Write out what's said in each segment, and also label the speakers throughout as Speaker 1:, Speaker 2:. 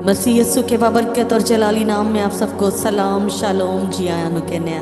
Speaker 1: मसीह यस्सु के बाबरकत और जलाली नाम में आप सबको सलाम शालोम जी आयानु कहने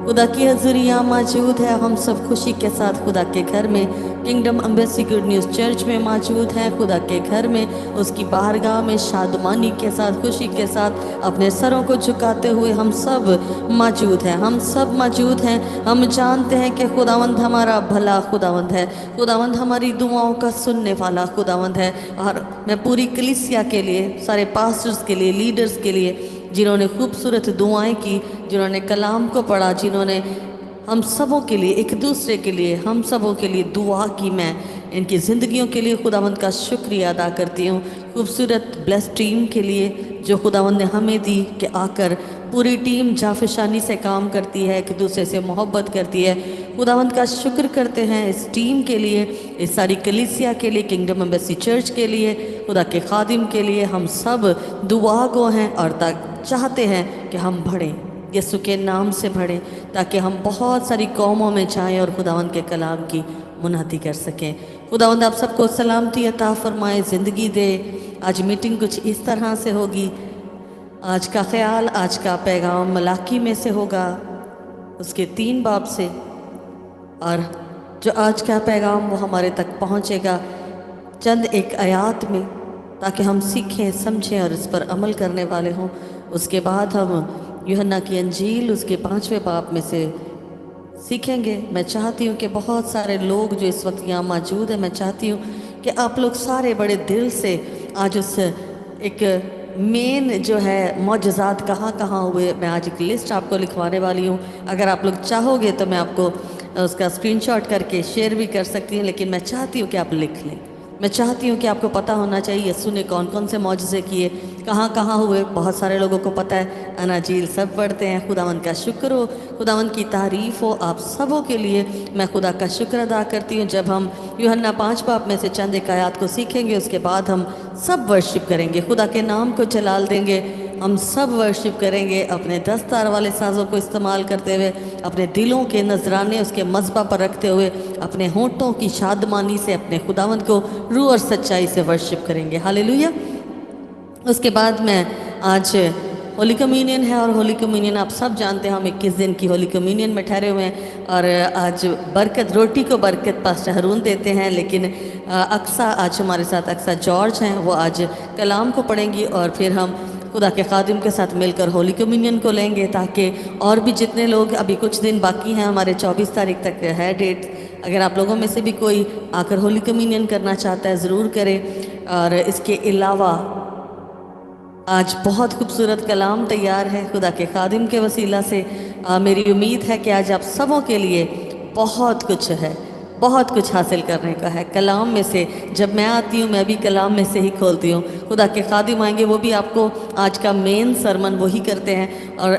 Speaker 1: खुदा की हजूरियाँ मौजूद है। हम सब खुशी के साथ खुदा के घर में kingdom embassy good news church में मौजूद हैं। खुदा के घर में उसकी बारगाह में शादमानी के साथ खुशी के साथ अपने सरों को झुकाते हुए हम सब मौजूद हैं। हम सब मौजूद हैं। हम जानते हैं कि खुदावंद हमारा भला खुदावंद है। खुदावंद हमारी दुआओं का सुनने वाला खुदावंद है। और मैं पूरी कलीसिया के लिए, सारे पास्टर्स के लिए, लीडर्स के लिए जिन्होंने खूबसूरत दुआएं की, जिन्होंने कलाम को पढ़ा, जिन्होंने हम सबों के लिए, एक दूसरे के लिए, हम सबों के लिए दुआ की, मैं इनकी ज़िंदगियों के लिए खुदावंद का शुक्रिया अदा करती हूँ। खूबसूरत ब्लेस टीम के लिए जो खुदावंद ने हमें दी कि आकर पूरी टीम जाफिशानी से काम करती है, एक दूसरे से मोहब्बत करती है। खुदावंद का शुक्र करते हैं इस टीम के लिए, इस सारी कलीसिया के लिए, किंगडम एम्बेसी चर्च के लिए, खुदा के खादिम के लिए। हम सब दुआ गो हैं और चाहते हैं कि हम बढ़ें, यीशु के नाम से बढ़ें, ताकि हम बहुत सारी कौमों में जाएं और खुदावंद के कलाम की मुनादी कर सकें। खुदावंद आप सबको सलामती अता फरमाए, ज़िंदगी दे। आज मीटिंग कुछ इस तरह से होगी। आज का ख्याल, आज का पैगाम मलाकी में से होगा, उसके 3 बाब से, और जो आज का पैगाम वो हमारे तक पहुंचेगा चंद एक आयात में, ताकि हम सीखें, समझें और इस पर अमल करने वाले हों। उसके बाद हम यूहन्ना की अंजील उसके 5वें बाब में से सीखेंगे। मैं चाहती हूँ कि बहुत सारे लोग जो इस वक्त यहाँ मौजूद हैं, मैं चाहती हूँ कि आप लोग सारे बड़े दिल से आज उस एक मेन जो है मौजज़ात कहाँ कहाँ हुए, मैं आज एक लिस्ट आपको लिखवाने वाली हूँ। अगर आप लोग चाहोगे तो मैं आपको उसका स्क्रीनशॉट करके शेयर भी कर सकती हूँ, लेकिन मैं चाहती हूँ कि आप लिख लें। मैं चाहती हूँ कि आपको पता होना चाहिए यीशु ने कौन कौन से मौजज़े किए, कहाँ कहाँ हुए। बहुत सारे लोगों को पता है, अनाजील सब पढ़ते हैं। खुदावंद का शुक्र हो, खुदावंद की तारीफ़ हो आप सबों के लिए। मैं खुदा का शुक्र अदा करती हूँ। जब हम यूहन्ना 5 बाब में से चंद एक आयात को सीखेंगे, उसके बाद हम सब वर्शिप करेंगे, खुदा के नाम को जलाल देंगे। हम सब वर्शिप करेंगे अपने 10 तार वाले साज़ों को इस्तेमाल करते हुए, अपने दिलों के नजराने उसके मज़बा पर रखते हुए, अपने होंठों की शादमानी से अपने खुदावंद को रूह और सच्चाई से वर्शिप करेंगे। हालेलुया। उसके बाद मैं आज होली कम्युनियन है, और होली कम्युनियन आप सब जानते हैं, हम 21 दिन की होली कम्युनियन में ठहरे हुए हैं। और आज बरकत, रोटी को बरकत पास्टर हरून देते हैं, लेकिन अक्सा आज हमारे साथ, अक्सा जॉर्ज हैं, वो आज कलाम को पढ़ेंगी और फिर हम खुदा के खादिम के साथ मिलकर होली कम्युनियन को लेंगे, ताकि और भी जितने लोग, अभी कुछ दिन बाकी हैं, हमारे 24 तारीख तक है डेट। अगर आप लोगों में से भी कोई आकर होली कम्युनियन करना चाहता है ज़रूर करें। और इसके अलावा आज बहुत खूबसूरत कलाम तैयार है खुदा के खादिम के वसीला से। मेरी उम्मीद है कि आज आप सबों के लिए बहुत कुछ है, बहुत कुछ हासिल करने का है कलाम में से। जब मैं आती हूँ, मैं भी कलाम में से ही खोलती हूँ। खुदा के खादिम आएंगे, वो भी आपको आज का मेन सरमन वही करते हैं। और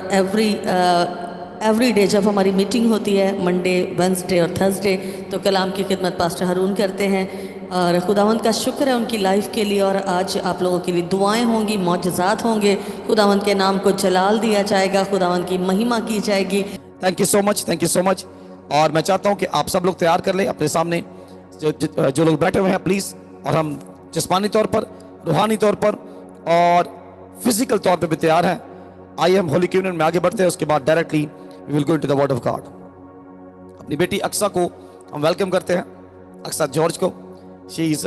Speaker 1: एवरी डे जब हमारी मीटिंग होती है, मंडे, वेंसडे और थर्सडे, तो कलाम की खिदमत पास्टर हरून करते हैं। और खुदावंद का शुक्र है उनकी लाइफ के लिए। और आज आप लोगों के लिए दुआएं होंगी, मौजज़ात होंगे, खुदावंद के नाम को जलाल दिया जाएगा, खुदावंद की महिमा की जाएगी।
Speaker 2: Thank you so much, thank you so much. और मैं चाहता हूं कि आप सब लोग तैयार कर लें अपने सामने जो लोग बैठे हुए हैं, प्लीज। और हम जिस्मानी तौर पर, रूहानी तौर पर और फिजिकल तौर पर भी तैयार हैं। आइए हम होली कम्युनियन में आगे बढ़ते हैं। उसके बाद directly we will go into the word of God. अपनी बेटी अक्सा को हम वेलकम करते हैं, अक्सा जॉर्ज को। She is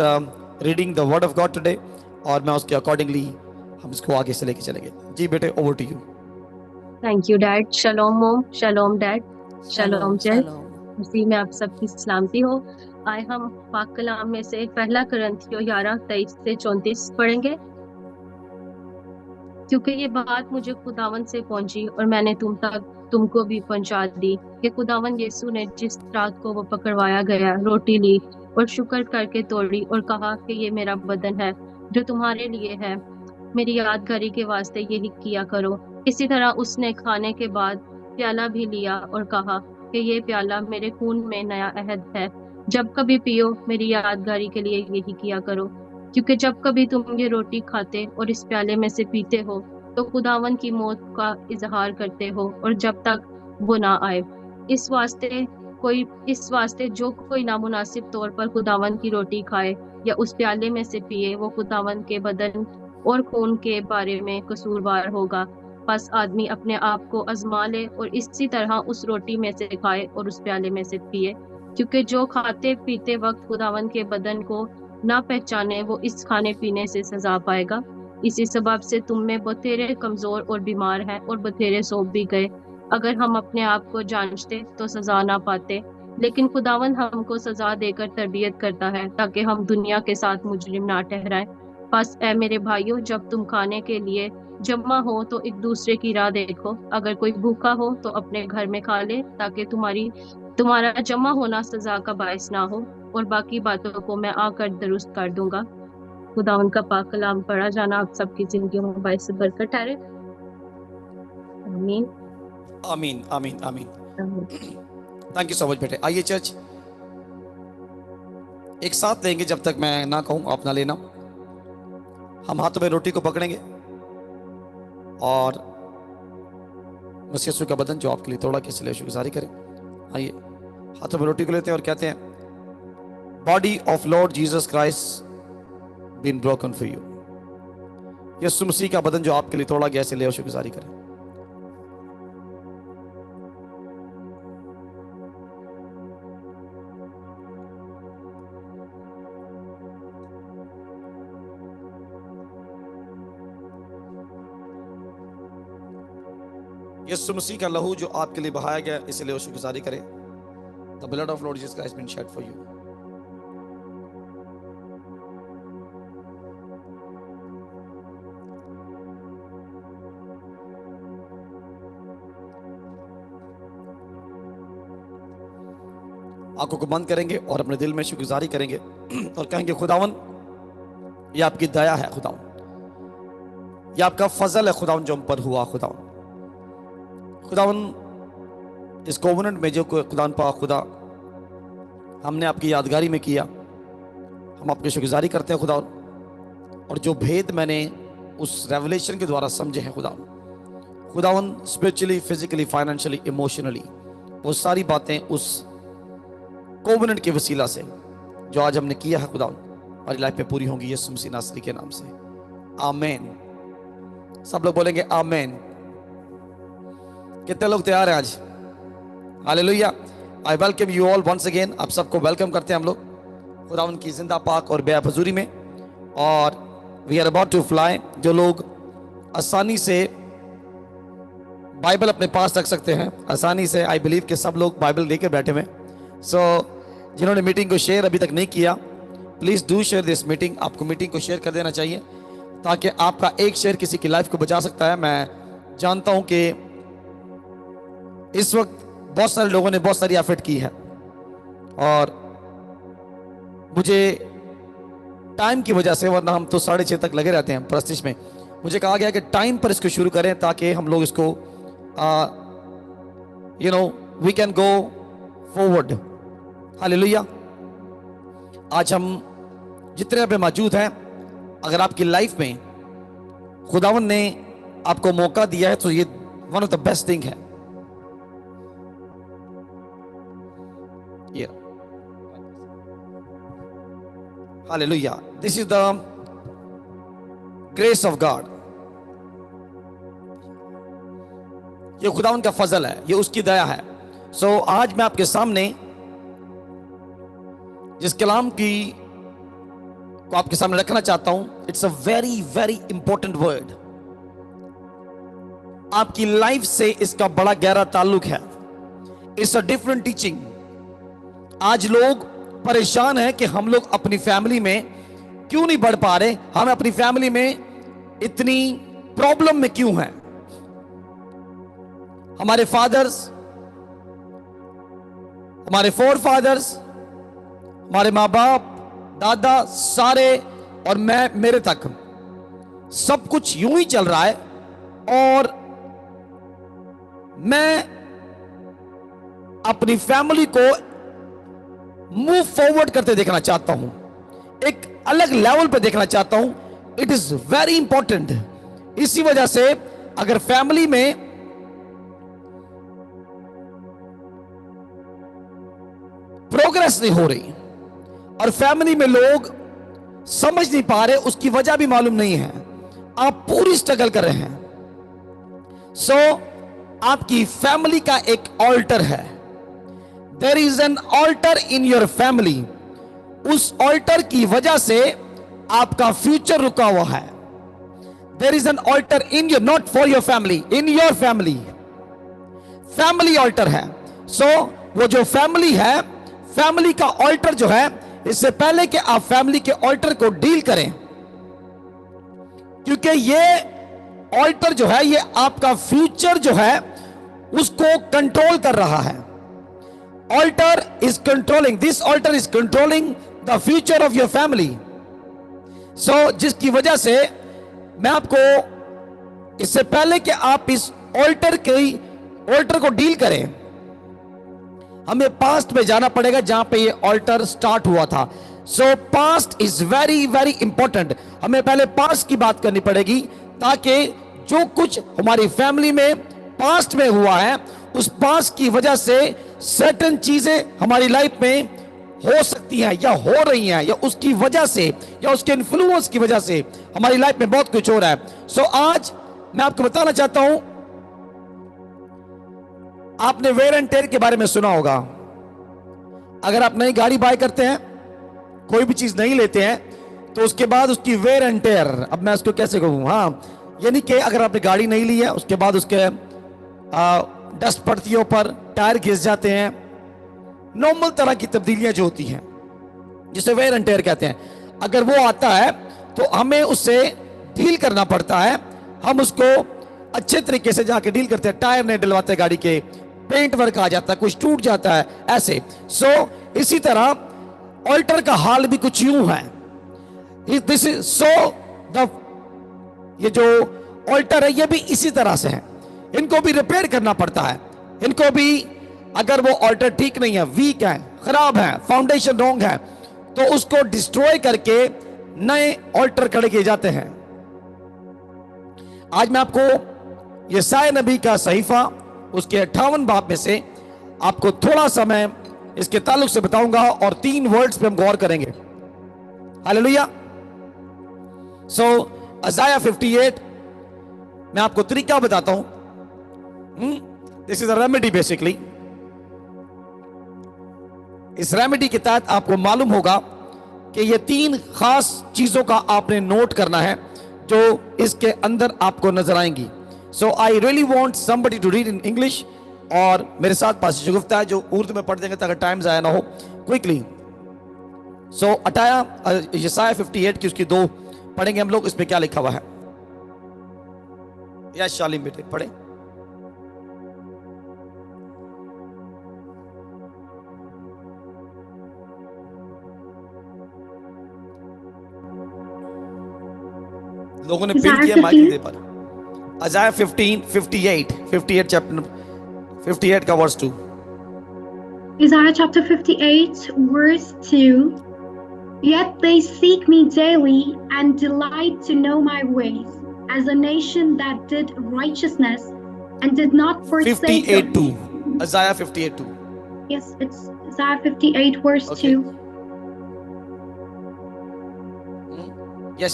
Speaker 2: reading the word of God today, और मैं उसके अकॉर्डिंगली हम इसको आगे से लेके चलेंगे। जी बेटे, over to you.
Speaker 3: Thank you dad. Shalom mom, shalom dad, शलोम चल।
Speaker 1: शलोम।
Speaker 3: उसी में आप सबकी सलामती हो। आए हम पाक कलाम में से पहला करंथियों 11:23 से 34 पढ़ेंगे। क्योंकि ये बात मुझे खुदावन से पहुंची और मैंने तुमको भी पहुंचा दी कि खुदावन यीशु ने जिस रात को वो पकड़वाया गया, रोटी ली और शुक्र करके तोड़ी और कहा कि ये मेरा बदन है जो तुम्हारे लिए है, मेरी यादगारी के वास्ते यही किया करो। इसी तरह उसने खाने के बाद प्याला भी लिया और कहा कि ये प्याला मेरे खून में नया अहद है, जब कभी पियो मेरी यादगारी के लिए यही किया करो। क्योंकि जब कभी तुम ये रोटी खाते और इस प्याले में से पीते हो तो खुदावन की मौत का इजहार करते हो, और जब तक वो ना आए। इस वास्ते जो कोई नामुनासिब तौर पर खुदावन की रोटी खाए या उस प्याले में से पिए, वो खुदावन के बदन और खून के बारे में कसूरवार होगा। बस आदमी अपने आप को आजमा ले और इसी तरह उस रोटी में से खाए और उस प्याले में से पिए, क्योंकि जो खाते पीते वक्त खुदावन के बदन को ना पहचाने वो इस खाने पीने से सजा पाएगा। इसी सबब से तुम में बथेरे कमजोर और बीमार हैं और बथेरे सो भी गए। अगर हम अपने आप को जांचते तो सजा ना पाते, लेकिन खुदावन हमको सजा देकर तरबियत करता है ताकि हम दुनिया के साथ मुजरिम ना ठहराए। बस ए मेरे भाइयों, जब तुम खाने के लिए जमा हो तो एक दूसरे की राह देखो। अगर कोई भूखा हो तो अपने घर में खा ले, ताकि तुम्हारा जमा होना सजा का बायस ना हो। और बाकी बातों को मैं आकर दुरुस्त कर दूंगा। खुदावन का पाक कलाम पढ़ा जाना आप सबकी जिंदगी में बायस बरकत ठहरे। आमीन।
Speaker 2: आमीन आमीन आमीन।
Speaker 3: आमीन।
Speaker 2: थैंक यू सो मच बेटे। आइए चर्च एक साथ लेंगे, जब तक मैं ना कहूं आप ना लेना। हम हाथों में रोटी को पकड़ेंगे और मसीह यीशु का बदन जो आपके लिए तोड़ा, किसी लिए शुक्रगुजारी करें। आइए हाथों में रोटी को लेते हैं और कहते हैं, body of Lord Jesus Christ been broken for you. यीशु मसीह का बदन जो आपके लिए तोड़ा गया, इसलिए शुक्रगुजारी करें। यीशु मसीह का लहू जो आपके लिए बहाया गया, इसलिए शुक्रगुजारी करें। The blood of Lord Jesus Christ been shed for you. आंखों को बंद करेंगे और अपने दिल में शुक्रगुजारी करेंगे और कहेंगे, खुदावन ये आपकी दया है, खुदावन ये आपका फजल है, खुदावन जो हम पर हुआ। खुदावन इस कोवेनेंट में जो खुदावन पाक खुदा हमने आपकी यादगारी में किया, हम आपकी शुक्रगुजारी करते हैं खुदावन। और जो भेद मैंने उस रेवलेशन के द्वारा समझे हैं खुदावन स्पिरिचुअली, फिजिकली, फाइनेंशियली, इमोशनली, वो सारी बातें उस कोवेनेंट के वसीला से जो आज हमने किया है खुदावन, हमारी लाइफ में पूरी होंगी यीशु मसीह नासरी के नाम से। आमीन। सब लोग बोलेंगे आमीन। कितने लोग तैयार हैं आज? Hallelujah. I welcome you all once again. आप सबको वेलकम करते हैं हम लोग खुदावन की जिंदा पाक और बेअब हुजूरी में। और we are about to fly. जो लोग आसानी से बाइबल अपने पास रख सकते हैं, आसानी से, आई बिलीव कि सब लोग बाइबल लेकर बैठे हुए। सो जिन्होंने मीटिंग को शेयर अभी तक नहीं किया, please do share this meeting. आपको मीटिंग को शेयर कर देना चाहिए, ताकि आपका एक शेयर किसी की लाइफ को बचा सकता है। मैं जानता हूं कि इस वक्त बहुत सारे लोगों ने बहुत सारी एफर्ट की है, और मुझे टाइम की वजह से, वरना हम तो 6:30 तक लगे रहते हैं प्रस्तिश में, मुझे कहा गया कि टाइम पर इसको शुरू करें ताकि हम लोग इसको we can go forward. Hallelujah. आज हम जितने पे मौजूद हैं, अगर आपकी लाइफ में खुदावन ने आपको मौका दिया है तो ये one of the best thing है। Hallelujah. This is the grace of God. ये खुदावन का फजल है, ये उसकी दया है। सो आज मैं आपके सामने जिस कलाम को आपके सामने रखना चाहता हूं, it's a very very important word. आपकी लाइफ से इसका बड़ा गहरा ताल्लुक है। It's a different teaching. आज लोग परेशान हैं कि हम लोग अपनी फैमिली में क्यों नहीं बढ़ पा रहे, हम अपनी फैमिली में इतनी प्रॉब्लम में क्यों हैं। हमारे फादर्स, हमारे फोर फादर्स, हमारे माँ बाप, दादा, सारे और मेरे तक सब कुछ यूं ही चल रहा है, और मैं अपनी फैमिली को मूव फॉरवर्ड करते देखना चाहता हूं, एक अलग लेवल पे देखना चाहता हूं। It is very important. इसी वजह से अगर फैमिली में प्रोग्रेस नहीं हो रही और फैमिली में लोग समझ नहीं पा रहे, उसकी वजह भी मालूम नहीं है, आप पूरी स्ट्रगल कर रहे हैं। सो आपकी फैमिली का एक ऑल्टर है। There is an altar in your family. उस ऑल्टर की वजह से आपका फ्यूचर रुका हुआ है। There is an altar in your, not for your family, in your family. Family altar है। सो वो जो फैमिली है, फैमिली का ऑल्टर जो है, इससे पहले कि आप फैमिली के ऑल्टर को डील करें, क्योंकि ये ऑल्टर जो है, ये आपका फ्यूचर जो है उसको कंट्रोल कर रहा है। Altar is controlling, this altar is controlling the future of your family. So जिसकी वजह से मैं आपको, इससे पहले कि आप इस ऑल्टर को डील करें, हमें पास्ट में जाना पड़ेगा जहां पे ये ऑल्टर स्टार्ट हुआ था। सो past is very very important. हमें पहले पास्ट की बात करनी पड़ेगी, ताकि जो कुछ हमारी फैमिली में पास्ट में हुआ है, उस पास्ट की वजह से सर्टेन चीजें हमारी लाइफ में हो सकती हैं या हो रही हैं, या उसकी वजह से या उसके इन्फ्लुएंस की वजह से हमारी लाइफ में बहुत कुछ हो रहा है। सो आज मैं आपको बताना चाहता हूं, आपने वेयर एंड टेयर के बारे में सुना होगा। अगर आप नई गाड़ी बाय करते हैं, कोई भी चीज नहीं लेते हैं, तो उसके बाद उसकी वेयर एंड टेयर, अब मैं उसको कैसे कहूं, हाँ, यानी कि अगर आपने गाड़ी नहीं ली है, उसके बाद उसके डस्ट पड़तियों पर टायर घिस जाते हैं, नॉर्मल तरह की तब्दीलियां जो होती हैं, जिसे वेयर एंड टेयर कहते हैं, अगर वो आता है तो हमें उससे डील करना पड़ता है। हम उसको अच्छे तरीके से जाके डील करते हैं। टायर नहीं डलवाते गाड़ी के, पेंट वर्क आ जाता है, कुछ टूट जाता है, ऐसे। सो इसी तरह ऑल्टर का हाल भी कुछ यूं है। दिस इज सो द, ये जो ऑल्टर है, ये भी इसी तरह से है। इनको भी रिपेयर करना पड़ता है। इनको भी, अगर वो ऑल्टर ठीक नहीं है, वीक है, खराब है, फाउंडेशन रॉन्ग है, तो उसको डिस्ट्रॉय करके नए ऑल्टर खड़े किए जाते हैं। आज मैं आपको यशायाह नबी का सहीफा, उसके 58 बाब में से आपको थोड़ा सा मैं इसके ताल्लुक से बताऊंगा, और 3 वर्ड्स पे हम गौर करेंगे। हालेलुया। सो Isaiah 58, मैं आपको तरीका बताता हूं। This is a remedy basically. इस रेमेडी के तहत आपको मालूम होगा कि ये 3 खास चीजों का आपने नोट करना है, जो इसके अंदर आपको नजर आएंगी। So I really want somebody to read in English, और मेरे साथ पास शगुफ्ता है जो उर्दू में पढ़ देंगे ताकि टाइम जाया ना हो, क्विकली। सो यशायाह 58 की उसकी 2 पढ़ेंगे हम लोग। इसमें क्या लिखा हुआ है? या शालीम बेटे पढ़े। लोगों ने पिन किया माइक दे पर। Isaiah 58 chapter 58 का verse 2।
Speaker 4: Isaiah chapter 58 verse 2. Yet they seek me daily and delight to know my ways, as a nation that did righteousness and did not forsake
Speaker 2: 58:2. Isaiah 58:2.
Speaker 4: Yes, it's Isaiah 58 verse
Speaker 2: Okay.
Speaker 4: 2.
Speaker 2: Yes.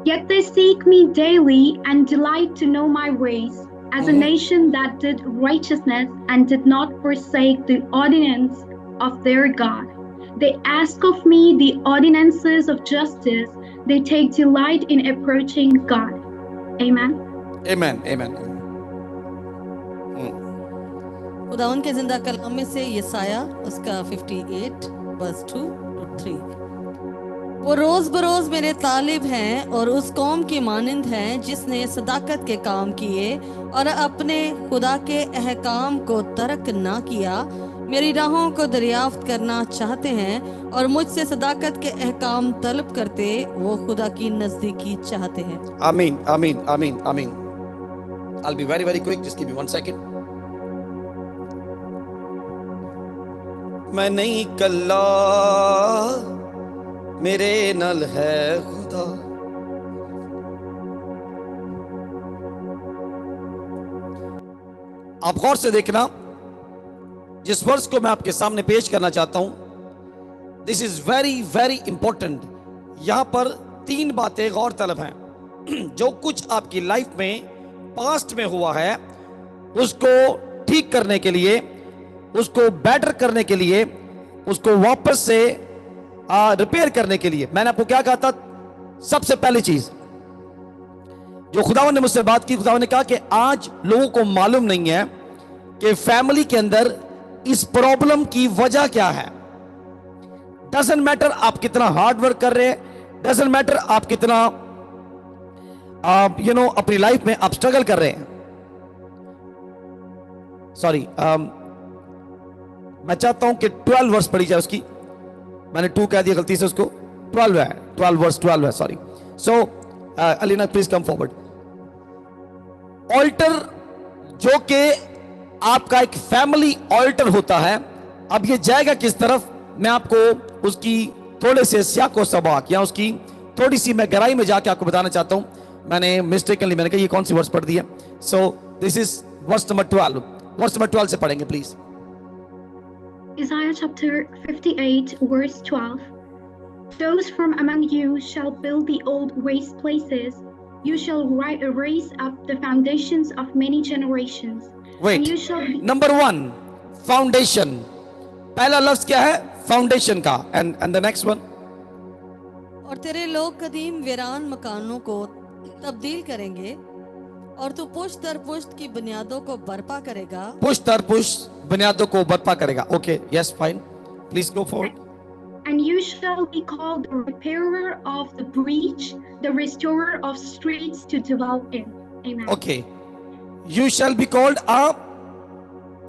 Speaker 4: Yet they seek me daily and delight to know my ways, as a nation that did righteousness and did not forsake the ordinance of their God. They ask of me the ordinances of justice. They take delight in approaching God. Amen.
Speaker 2: Amen.
Speaker 1: खुदावन के जिंदा कलाम में से यशायाह उसका 58 verse 2 to 3। वो रोज बरोज मेरे तालिब हैं और उस कौम की मानिंद हैं जिसने सदाकत के काम किए और अपने खुदा के अहकाम को तर्क ना किया। मेरी राहों को दरियाफ्त करना चाहते हैं और मुझसे सदाकत के अहकाम तलब करते वो खुदा की नजदीकी चाहते हैं।
Speaker 2: आमीन। I'll be very quick, just give me 1 second. मैं नहीं कल्ला, मेरे नल है खुदा। आप गौर से देखना, जिस वर्स को मैं आपके सामने पेश करना चाहता हूं, दिस इज वेरी इंपॉर्टेंट। यहां पर 3 बातें गौर तलब हैं। जो कुछ आपकी लाइफ में पास्ट में हुआ है उसको ठीक करने के लिए, उसको बेटर करने के लिए, उसको वापस से रिपेयर करने के लिए, मैंने आपको क्या कहा था? सबसे पहली चीज जो खुदावन ने मुझसे बात की, खुदावन ने कहा कि आज लोगों को मालूम नहीं है कि फैमिली के अंदर इस प्रॉब्लम की वजह क्या है। डजंट मैटर आप कितना हार्ड वर्क कर रहे हैं, डजंट मैटर आप कितना अपनी लाइफ में आप स्ट्रगल कर रहे हैं। सॉरी, मैं चाहता हूं कि 12 वर्स पढ़ी जाए उसकी, मैंने 2 कह दिया गलती से, उसको 12 है, 12 वर्स 12 है, sorry. So Alina please come forward. Altar जो कि आपका एक फैमिली ऑल्टर होता है, अब ये जाएगा किस तरफ, मैं आपको उसकी थोड़े से सियाको सबाक या उसकी थोड़ी सी मैं गहराई में जाके आपको बताना चाहता हूं। मैंने मिस्टेकनली मैंने कहा ये कौन सी वर्स पढ़ दी है। So this is verse number 12, verse number 12 से पढ़ेंगे please.
Speaker 4: Isaiah chapter 58 verse 12. Those from among you shall build the old waste places. You shall raise up the foundations of many generations.
Speaker 2: Wait.
Speaker 4: And you shall
Speaker 2: Number 1, foundation. पहला लफ्ज क्या है? Foundation का। And the next one.
Speaker 1: और तेरे लोग कदीम वीरान मकानों को तब्दील करेंगे और तू पुश्त दर पुश्त की बुनियादों को बर्पा करेगा।
Speaker 2: पुश्त दर पुश्त बुनियादों को बर्पा करेगा। Okay, yes, fine, please go forward.
Speaker 4: And you shall be called the repairer of the breach, the restorer of streets to dwell in. Amen.
Speaker 2: Okay, you shall be called a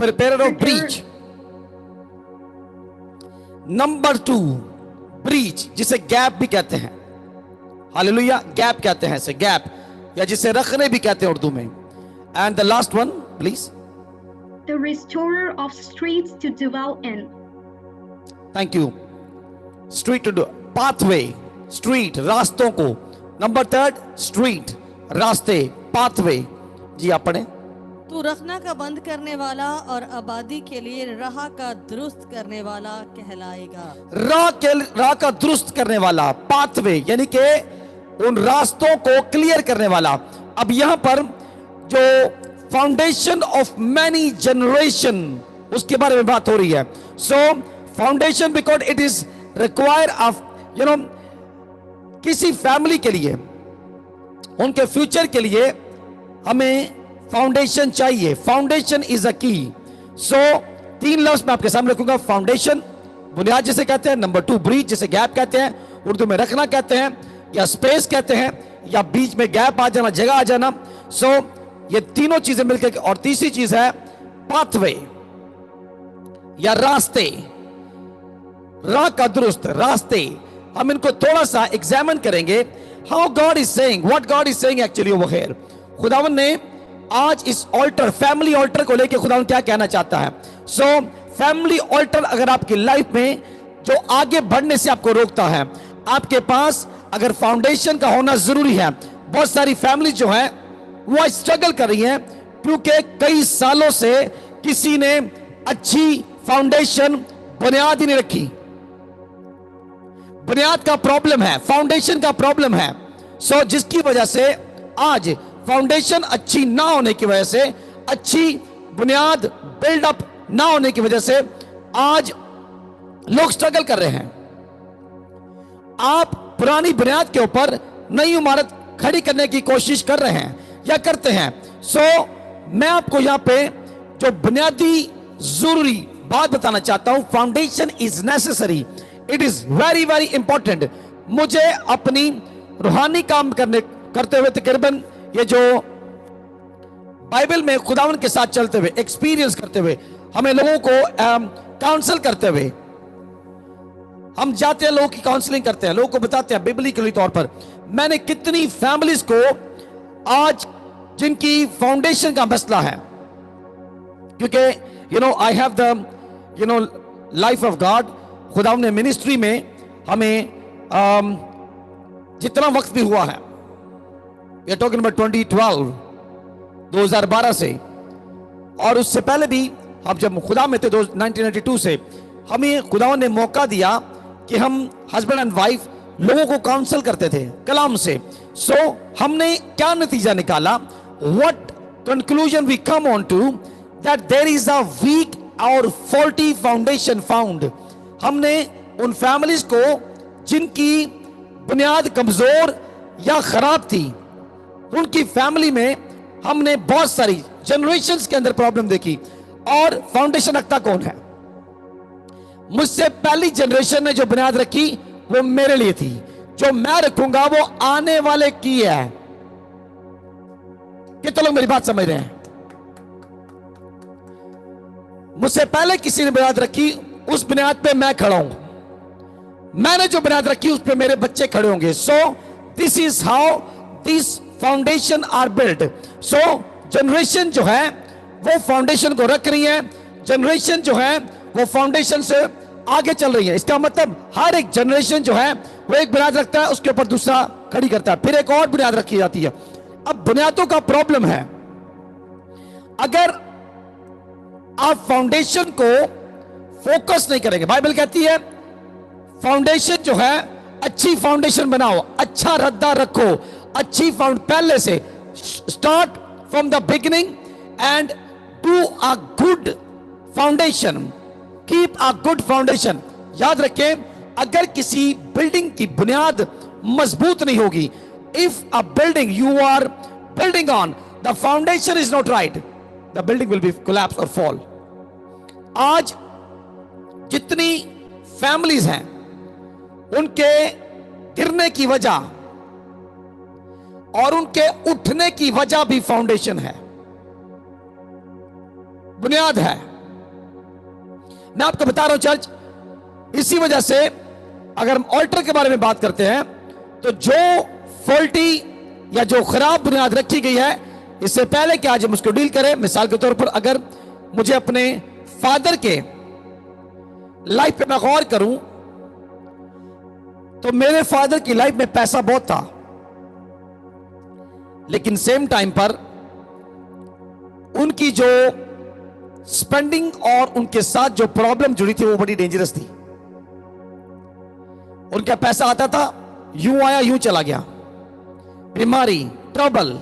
Speaker 2: repairer of breach. Number 2, breach, जिसे gap भी कहते हैं। Hallelujah, gap कहते हैं इसे, gap, या जिसे रखने भी कहते हैं उर्दू में। And the last one, please.
Speaker 4: The restorer of streets to dwell in.
Speaker 2: Thank you. Street to do, pathway, street, रास्तों को। Number 3, street, रास्ते, pathway। जी आप पढ़ें।
Speaker 1: तू रखना का बंद करने वाला और आबादी के लिए राह का दुरुस्त करने वाला कहलाएगा।
Speaker 2: राह का दुरुस्त करने वाला, पाथवे, यानी कि उन रास्तों को क्लियर करने वाला। अब यहां पर जो फाउंडेशन ऑफ मैनी जनरेशन, उसके बारे में बात हो रही है। So foundation because it is require of किसी फैमिली के लिए, उनके फ्यूचर के लिए हमें फाउंडेशन चाहिए। फाउंडेशन इज अ की। सो 3 लफ्ज मैं आपके सामने रखूंगा। फाउंडेशन, बुनियाद जिसे कहते हैं। नंबर 2, ब्रीच, जिसे गैप कहते हैं, उर्दू में रखना कहते हैं, या स्पेस कहते हैं, या बीच में गैप आ जाना, जगह आ जाना। सो ये तीनों चीजें मिलकर, और तीसरी चीज है पाथवे या रास्ते, राह का दुरुस्त, रास्ते। हम इनको थोड़ा सा एग्जामिन करेंगे। How God is saying, what God is saying actually over here. खुदावन ने आज इस ऑल्टर, फैमिली ऑल्टर को लेकर खुदावन क्या कहना चाहता है। सो फैमिली ऑल्टर अगर आपकी लाइफ में जो आगे बढ़ने से आपको रोकता है, आपके पास अगर फाउंडेशन का होना जरूरी है। बहुत सारी फैमिली जो है वो स्ट्रगल कर रही है क्योंकि कई सालों से किसी ने अच्छी फाउंडेशन, बुनियाद ही नहीं रखी। बुनियाद का प्रॉब्लम है, फाउंडेशन का प्रॉब्लम है। सो जिसकी वजह से आज फाउंडेशन अच्छी ना होने की वजह से, अच्छी बुनियाद बिल्डअप ना होने की वजह से आज लोग स्ट्रगल कर रहे हैं। आप पुरानी बुनियाद के ऊपर नई इमारत खड़ी करने की कोशिश कर रहे हैं या करते हैं। सो मैं आपको यहां पे जो बुनियादी जरूरी बात बताना चाहता हूं, foundation is necessary, it is very very important. मुझे अपनी रूहानी काम करते हुए तकरीबन ये जो बाइबल में खुदावन के साथ चलते हुए, एक्सपीरियंस करते हुए, हमें लोगों को काउंसल करते हुए, हम जाते हैं, लोगों की काउंसलिंग करते हैं, लोगों को बताते हैं बिबलिकली तौर पर। मैंने कितनी फैमिलीज को आज जिनकी फाउंडेशन का मसला है, क्योंकि I have the life of God, खुदावन ने मिनिस्ट्री में हमें जितना वक्त भी हुआ है, ये टॉकिंग अबाउट 2012 से, और उससे पहले भी हम जब खुदा में थे 1992 से, हमें खुदावन ने मौका दिया कि हम हस्बैंड एंड वाइफ लोगों को काउंसल करते थे कलाम से। सो हमने क्या नतीजा निकाला? What conclusion we come on to, that there is a weak और फॉल्टी फाउंडेशन फाउंड। हमने उन फैमिलीज को जिनकी बुनियाद कमजोर या खराब थी, उनकी फैमिली में हमने बहुत सारी जनरेशंस के अंदर प्रॉब्लम देखी। और फाउंडेशन रखता कौन है? मुझसे पहली जनरेशन ने जो बुनियाद रखी वो मेरे लिए थी, जो मैं रखूंगा वो आने वाले की है। कितने लोग मेरी बात समझ रहे हैं? मुझसे पहले किसी ने बुनियाद रखी, उस बुनियाद पे मैं खड़ा हूं। मैंने जो बुनियाद रखी उस पे मेरे बच्चे खड़े होंगे। So this is how this foundation are built. So generation जो है वो फाउंडेशन को रख रही है, जनरेशन जो है वो फाउंडेशन से आगे चल रही है। इसका मतलब हर एक जनरेशन जो है वो एक बुनियाद रखता है, उसके ऊपर दूसरा खड़ी करता है, फिर एक और बुनियाद रखी जाती है। अब बुनियादों का प्रॉब्लम है, अगर आप फाउंडेशन को फोकस नहीं करेंगे। बाइबल कहती है फाउंडेशन जो है, अच्छी फाउंडेशन बनाओ, अच्छा रद्दा रखो, अच्छी पहले से start from the beginning and do a good foundation, keep a good foundation. याद रखें, अगर किसी बिल्डिंग की बुनियाद मजबूत नहीं होगी, if a building you are building on the foundation is not right, the building will be collapse और फॉल। आज जितनी फैमिलीज हैं उनके गिरने की वजह और उनके उठने की वजह भी फाउंडेशन है, बुनियाद है। मैं आपको बता रहा हूं चर्च, इसी वजह से अगर हम ऑल्टर के बारे में बात करते हैं तो जो फॉल्टी या जो खराब बुनियाद रखी गई है, इससे पहले कि आज हम उसको डील करें, मिसाल के तौर पर अगर मुझे अपने फादर के लाइफ पे मैं गौर करूं तो मेरे फादर की लाइफ में पैसा बहुत था, लेकिन सेम टाइम पर उनकी जो स्पेंडिंग और उनके साथ जो प्रॉब्लम जुड़ी थी वो बड़ी डेंजरस थी। उनका पैसा आता था, यूं आया यूं चला गया, बीमारी, ट्रबल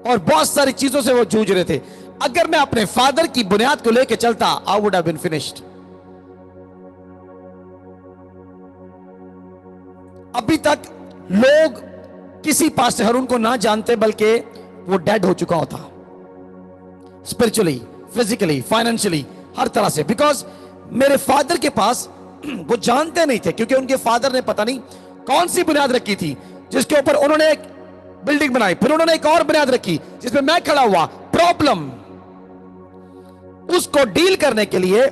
Speaker 2: और बहुत सारी चीजों से वो जूझ रहे थे। अगर मैं अपने फादर की बुनियाद को लेकर चलता, I would have been finished. अभी तक लोग किसी पास्टर उनको ना जानते, बल्कि वो डेड हो चुका होता, स्पिरिचुअली, फिजिकली, फाइनेंशियली, हर तरह से। बिकॉज मेरे फादर के पास वो जानते नहीं थे, क्योंकि उनके फादर ने पता नहीं कौन सी बुनियाद रखी थी जिसके ऊपर उन्होंने एक बिल्डिंग बनाई, फिर उन्होंने एक और बुनियाद रखी जिसमें मैं खड़ा हुआ। प्रॉब्लम उसको डील करने के लिए,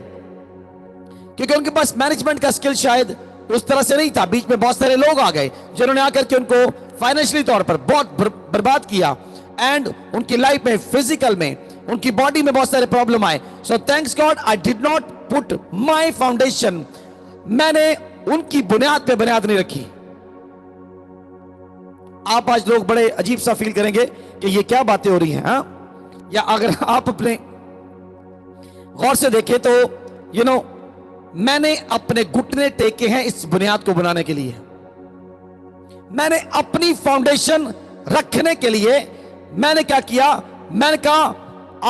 Speaker 2: क्योंकि उनके पास मैनेजमेंट का स्किल शायद उस तरह से नहीं था, बीच में बहुत सारे लोग आ गए जिन्होंने आकर के उनको फाइनेंशियली तौर पर बहुत बर्बाद किया, एंड उनकी लाइफ में, फिजिकल में, उनकी बॉडी में बहुत सारे प्रॉब्लम आए। So thanks God I did not put my foundation, मैंने उनकी बुनियाद पे बुनियाद नहीं रखी। आप आज लोग बड़े अजीब सा फील करेंगे कि ये क्या बातें हो रही हैं, हाँ? या अगर आप अपने गौर से देखें तो यू नो मैंने अपने घुटने टेके हैं इस बुनियाद को बनाने के लिए। मैंने अपनी फाउंडेशन रखने के लिए मैंने क्या किया? मैंने कहा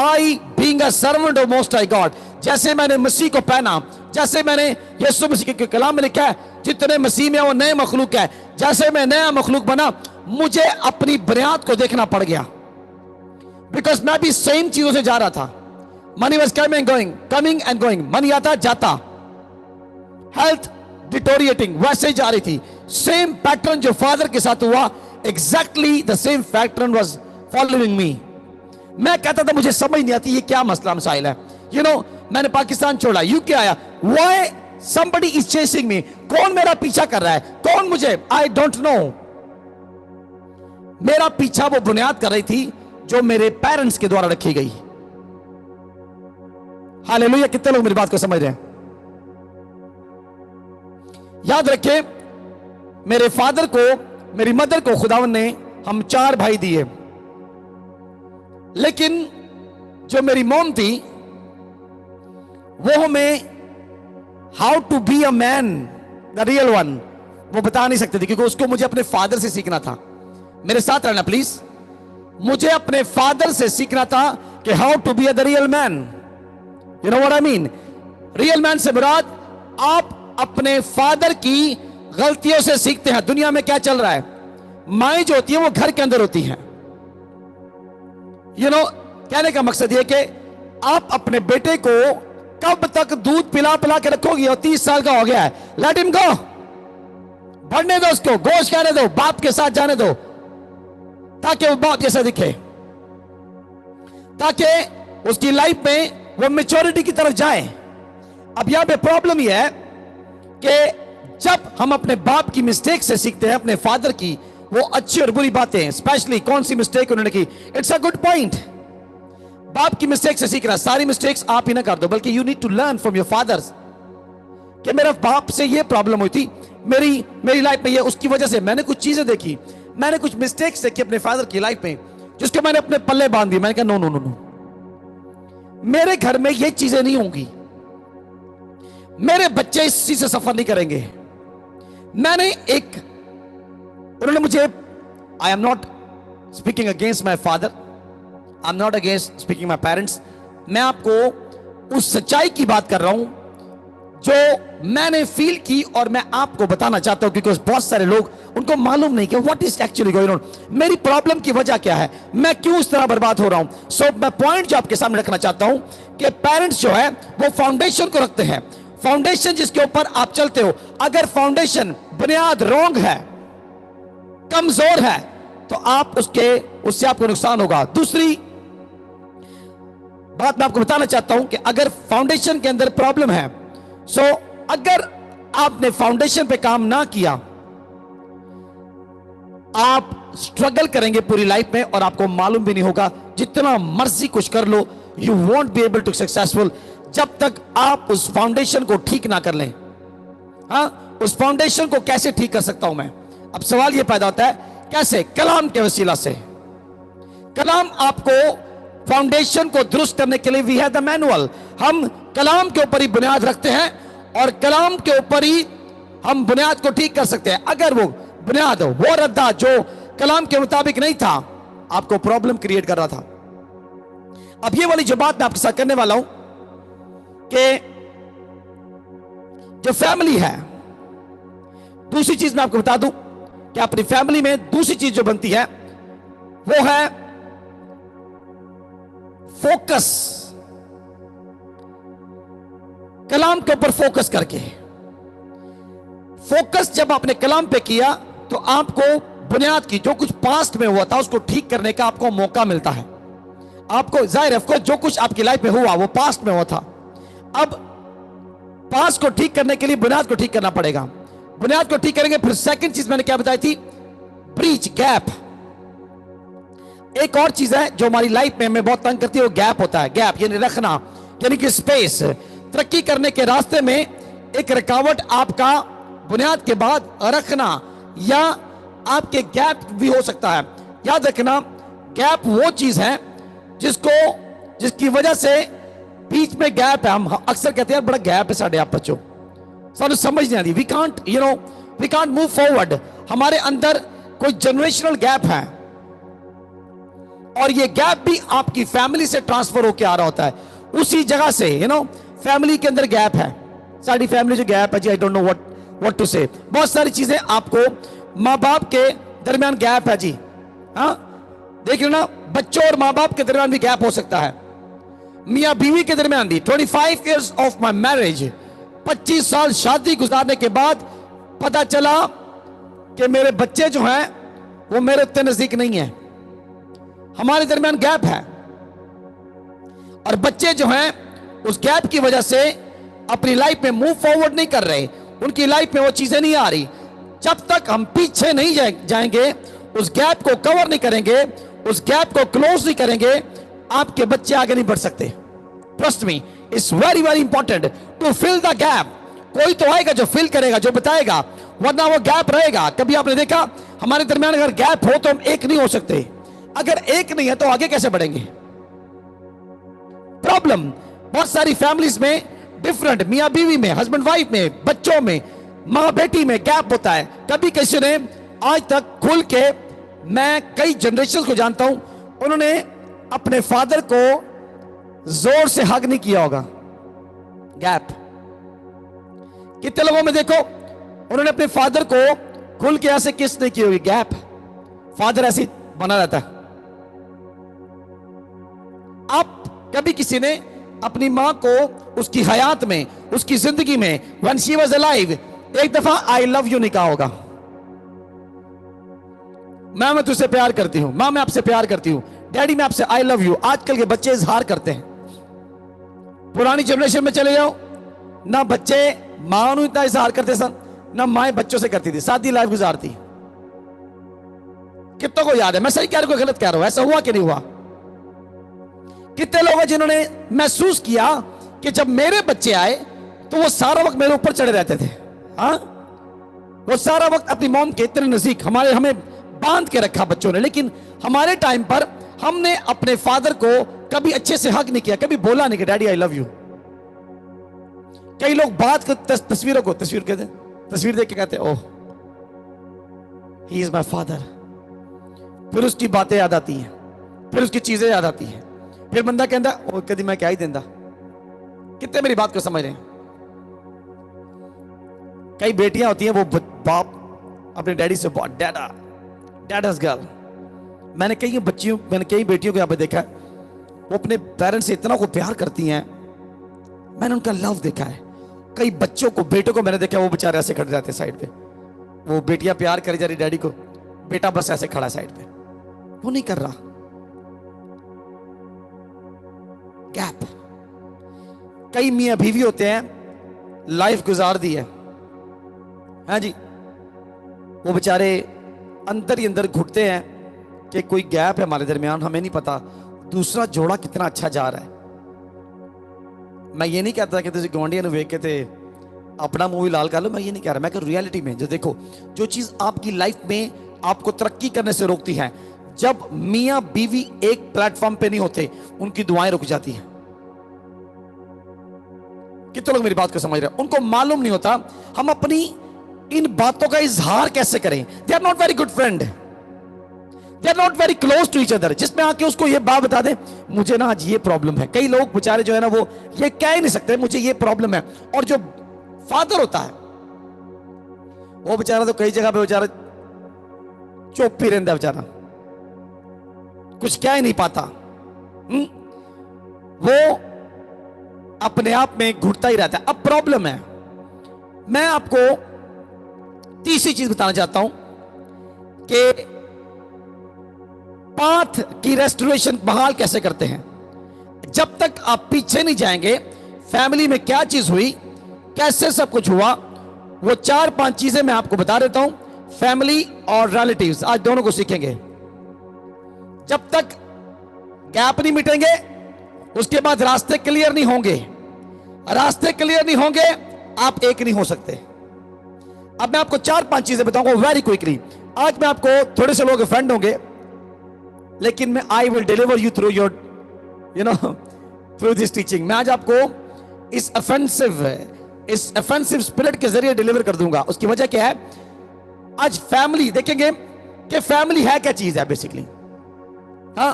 Speaker 2: I being a servant of most high God, जैसे मैंने मसीह को पहना, जैसे मैंने यीशु मसीह के कलाम में लिखा है जितने मसीह में वो नए मखलूक है, जैसे मैं नया मखलूक बना, मुझे अपनी बुनियाद को देखना पड़ गया। बिकॉज मैं भी सेम चीजों से जा रहा था। Money was coming and going, money आता जाता, हेल्थ डिटोरिएटिंग वैसे ही जा रही थी। सेम पैटर्न जो फादर के साथ हुआ, exactly the same pattern was following me. मैं कहता था मुझे समझ नहीं आती ये क्या मसला मसाइल है। यू नो मैंने पाकिस्तान छोड़ा, यूके आया, व्हाई समबडी इज चेसिंग मी, कौन मेरा पीछा कर रहा है, कौन मुझे, आई डोंट नो। मेरा पीछा वो बुनियाद कर रही थी जो मेरे पेरेंट्स के द्वारा रखी गई। हालेलुया, कितने लोग मेरी बात को समझ रहे हैं? याद रखें, मेरे फादर को, मेरी मदर को खुदावन ने हम 4 भाई दिए, लेकिन जो मेरी मॉम थी वो हमें how to be a man, the real one, वो बता नहीं सकते थे, क्योंकि उसको मुझे अपने फादर से सीखना था। मेरे साथ रहना प्लीज। मुझे अपने फादर से सीखना था कि how to be the real man. You know what I mean? Real man से मुराद आप अपने फादर की गलतियों से सीखते हैं। दुनिया में क्या चल रहा है, माएं जो होती है वो घर के अंदर होती हैं। यू नो, कहने का मकसद ये कि आप अपने बेटे को कब तक दूध पिला पिला के रखोगे? और 30 साल का हो गया है, लेट हिम गो, बढ़ने दो उसको, गोश कहने दो, बाप के साथ जाने दो, ताकि वो बाप जैसा दिखे, ताकि उसकी लाइफ में वो मैच्योरिटी की तरफ जाए। अब यहां पे प्रॉब्लम यह है कि जब हम अपने बाप की मिस्टेक से सीखते हैं, अपने फादर की वो अच्छी और बुरी बातें, स्पेशली कौन सी मिस्टेक उन्होंने की, इट्स अ गुड पॉइंट। बाप की मिस्टेक से सीख रहा, सारी मिस्टेक्स आप ही ना कर दो, बल्कि you need to learn from your fathers कि मेरा बाप से ये प्रॉब्लम हुई थी, मेरी लाइफ में ये, उसकी वजह से मैंने कुछ चीजें देखी, मैंने कुछ मिस्टेक्स देखी अपने फादर की लाइफ में, जिसको मैंने अपने पल्ले बांध दी। मैंने कहा नो नो नो नो, मेरे घर में ये चीजें नहीं होंगी, मेरे बच्चे इस चीज से सफर नहीं करेंगे। मैंने उन्होंने मुझे, आई am not speaking against my father, I am not against speaking my parents, मैं आपको उस सच्चाई की बात कर रहा हूं जो मैंने फील की और मैं आपको बताना चाहता हूं, क्योंकि बहुत सारे लोग, उनको मालूम नहीं कि what is actually going on, मेरी प्रॉब्लम की वजह क्या है, मैं क्यों इस तरह बर्बाद हो रहा हूं। सो मैं पॉइंट जो आपके सामने रखना चाहता हूं कि पेरेंट्स जो है वो फाउंडेशन को रखते हैं, फाउंडेशन जिसके ऊपर आप चलते हो। अगर फाउंडेशन, बुनियाद रॉन्ग है, कमजोर है, तो आप उससे आपको नुकसान होगा। दूसरी बात मैं आपको बताना चाहता हूं कि अगर फाउंडेशन के अंदर प्रॉब्लम है, सो अगर आपने फाउंडेशन पे काम ना किया, आप स्ट्रगल करेंगे पूरी लाइफ में और आपको मालूम भी नहीं होगा। जितना मर्जी कुछ कर लो, you won't be able to successful जब तक आप उस फाउंडेशन को ठीक ना कर लें। हाँ, उस फाउंडेशन को कैसे ठीक कर सकता हूं मैं? अब सवाल यह पैदा होता है, कैसे? कलाम के वसीला से। कलाम आपको फाउंडेशन को दुरुस्त करने के लिए, वी हैव द मैनुअल, हम कलाम के ऊपर ही बुनियाद रखते हैं और कलाम के ऊपर ही हम बुनियाद को ठीक कर सकते हैं। अगर वो बुनियाद, वो रद्दा जो कलाम के मुताबिक नहीं था, आपको प्रॉब्लम क्रिएट कर रहा था। अब ये वाली जो बात मैं आपके साथ करने वाला हूं कि जो फैमिली है, दूसरी चीज मैं आपको बता दूं कि अपनी फैमिली में दूसरी चीज जो बनती है वो है फोकस। कलाम के ऊपर फोकस करके, फोकस जब आपने कलाम पे किया तो आपको बुनियाद की, जो कुछ पास्ट में हुआ था उसको ठीक करने का आपको मौका मिलता है। आपको जाहिर है, जो कुछ आपकी लाइफ में हुआ वो पास्ट में हुआ था। अब पास्ट को ठीक करने के लिए बुनियाद को ठीक करना पड़ेगा। बुनियाद को ठीक करेंगे, फिर सेकंड चीज मैंने क्या बताई थी, ब्रीच, गैप। एक और चीज है जो हमारी लाइफ में हमें बहुत तंग करती है, वो गैप होता है। गैप यानी रखना, यानी कि स्पेस। तरक्की करने के रास्ते में एक रुकावट आपका बुनियाद के बाद रखना या आपके गैप भी हो सकता है। याद रखना, गैप वो चीज है जिसकी वजह से बीच में गैप है। हम अक्सर कहते हैं बड़ा गैप है साढ़े आप बच्चों, सानू समझ नहीं आती, वी कांट मूव फॉरवर्ड। हमारे अंदर कोई जनरेशनल गैप है और ये गैप भी आपकी फैमिली से ट्रांसफर होकर आ रहा होता है, उसी जगह से। फैमिली के अंदर गैप है, सारी फैमिली जो गैप है जी, I don't know what to say. बहुत सारी चीजें आपको, माँ बाप के दरमियान गैप है जी। हाँ, देख लो ना, बच्चों और माँ बाप के दरमियान भी गैप हो सकता है, मियाँ बीवी के दरमियान भी। 25 years ऑफ माई मैरिज, 25 साल शादी गुजारने के बाद पता चला कि मेरे बच्चे जो हैं वो मेरे उतने नजदीक नहीं है, हमारे दरमियान गैप है। और बच्चे जो हैं उस गैप की वजह से अपनी लाइफ में मूव फॉरवर्ड नहीं कर रहे, उनकी लाइफ में वो चीजें नहीं आ रही। जब तक हम पीछे नहीं जाएंगे, उस गैप को कवर नहीं करेंगे, उस गैप को क्लोज नहीं करेंगे, आपके बच्चे आगे नहीं बढ़ सकते। Trust me, it's very very important to fill the gap. कोई तो आएगा जो फिल करेगा, जो बताएगा, वरना वो गैप रहेगा। कभी आपने देखा हमारे दरमियान अगर गैप हो तो हम एक नहीं हो सकते, अगर एक नहीं है तो आगे कैसे बढ़ेंगे? प्रॉब्लम बहुत सारी फैमिलीज में डिफरेंट, मियां बीवी में, हस्बैंड वाइफ में, बच्चों में, मां बेटी में गैप होता है। कभी किसी ने आज तक खुल के मैं कई जनरेशन को जानता हूं, उन्होंने अपने फादर को जोर से हग नहीं किया होगा। गैप। कितने लोगों में देखो उन्होंने अपने फादर को खुल के ऐसे किस नहीं की होगी। गैप। फादर ऐसे बना रहता है। अब कभी किसी ने अपनी मां को उसकी हयात में, उसकी जिंदगी में, व्हेन शी वाज अलाइव, एक दफा आई लव यू नहीं कहा होगा। मैं तुझसे प्यार करती हूं, मां मैं आपसे प्यार करती हूं, डैडी मैं आपसे आई लव यू। आजकल के बच्चे इजहार करते हैं। पुरानी जनरेशन में चले जाओ, ना बच्चे मां को इतना इजहार करते सन, ना माएं बच्चों से करती थी, सादी लाइफ गुजारती। कितनों को याद है? मैं सही कह रहा हूं, गलत कह रहा हूं? ऐसा हुआ कि नहीं हुआ? कितने लोग हैं जिन्होंने महसूस किया कि जब मेरे बच्चे आए तो वो सारा वक्त मेरे ऊपर चढ़े रहते थे। हाँ, वो सारा वक्त अपनी मॉम के इतने नजदीक, हमें बांध के रखा बच्चों ने। लेकिन हमारे टाइम पर हमने अपने फादर को कभी अच्छे से हक नहीं किया, कभी बोला नहीं कि डैडी आई लव यू। कई लोग बात को तस्वीरों को तस्वीर देख के कहते ओह ही इज माय फादर। फिर उसकी बातें याद आती हैं, फिर उसकी चीजें याद आती हैं, फिर बंदा कहता ओ कभी मैं क्या ही देंदा। कितने मेरी बात को समझ रहे हैं? कई बेटियां होती हैं, वो बाप अपने डैडी से बहुत डैडास गर्ल। मैंने कई बेटियों को यहां पे देखा है, वो अपने पेरेंट्स से इतना को प्यार करती हैं। मैंने उनका लव देखा है। कई बच्चों को, बेटों को मैंने देखा, वो बेचारे ऐसे खड़े रहते साइड पे। वो बेटियां प्यार करी जा रही डैडी को, बेटा बस ऐसे खड़ा साइड पे, वो नहीं कर रहा। गैप। कई मियां बीवी होते हैं, लाइफ गुजार दी है, हाँ जी, वो बेचारे अंदर ही अंदर घुटते हैं कि कोई गैप है हमारे दरमियान, हमें नहीं पता दूसरा जोड़ा कितना अच्छा जा रहा है। मैं ये नहीं कहता कि तुम गवांडिया ने वेख के थे अपना मूवी लाल कर लो, मैं ये नहीं कह रहा। मैं कह रियलिटी में जो देखो, जो चीज आपकी लाइफ में आपको तरक्की करने से रोकती है, जब मियां बीवी एक प्लेटफॉर्म पे नहीं होते, उनकी दुआएं रुक जाती हैं। कितने लोग मेरी बात को समझ रहे हैं? उनको मालूम नहीं होता हम अपनी इन बातों का इजहार कैसे करें। They are not very good friend, they are not very close to each other, जिसमें आके उसको ये बात बता दे मुझे ना आज ये प्रॉब्लम है। कई लोग बेचारे जो है ना, वो ये कह ही नहीं सकते मुझे ये प्रॉब्लम है। और जो फादर होता है वो बेचारा तो कई जगह पे बेचारा चुप ही रहता, बेचारा कुछ कह ही नहीं पाता। वो अपने आप में घुटता ही रहता है। अब प्रॉब्लम है, मैं आपको तीसरी चीज बताना चाहता हूं कि पाथ की रेस्टोरेशन बहाल कैसे करते हैं। जब तक आप पीछे नहीं जाएंगे, फैमिली में क्या चीज हुई, कैसे सब कुछ हुआ, वो 4-5 चीजें मैं आपको बता देता हूं। फैमिली और रिलेटिव्स आज दोनों को सीखेंगे। जब तक गैप नहीं मिटेंगे, उसके बाद रास्ते क्लियर नहीं होंगे। रास्ते क्लियर नहीं होंगे, आप एक नहीं हो सकते। अब मैं आपको 4-5 चीजें बताऊंगा वेरी क्विकली। आज मैं आपको, थोड़े से लोग फ्रेंड होंगे, लेकिन मैं I will deliver you through your through this teaching. मैं आज आपको इस ऑफेंसिव स्पिरिट के जरिए डिलीवर कर दूंगा। उसकी वजह क्या है? आज फैमिली देखेंगे कि फैमिली है क्या चीज है बेसिकली। हाँ,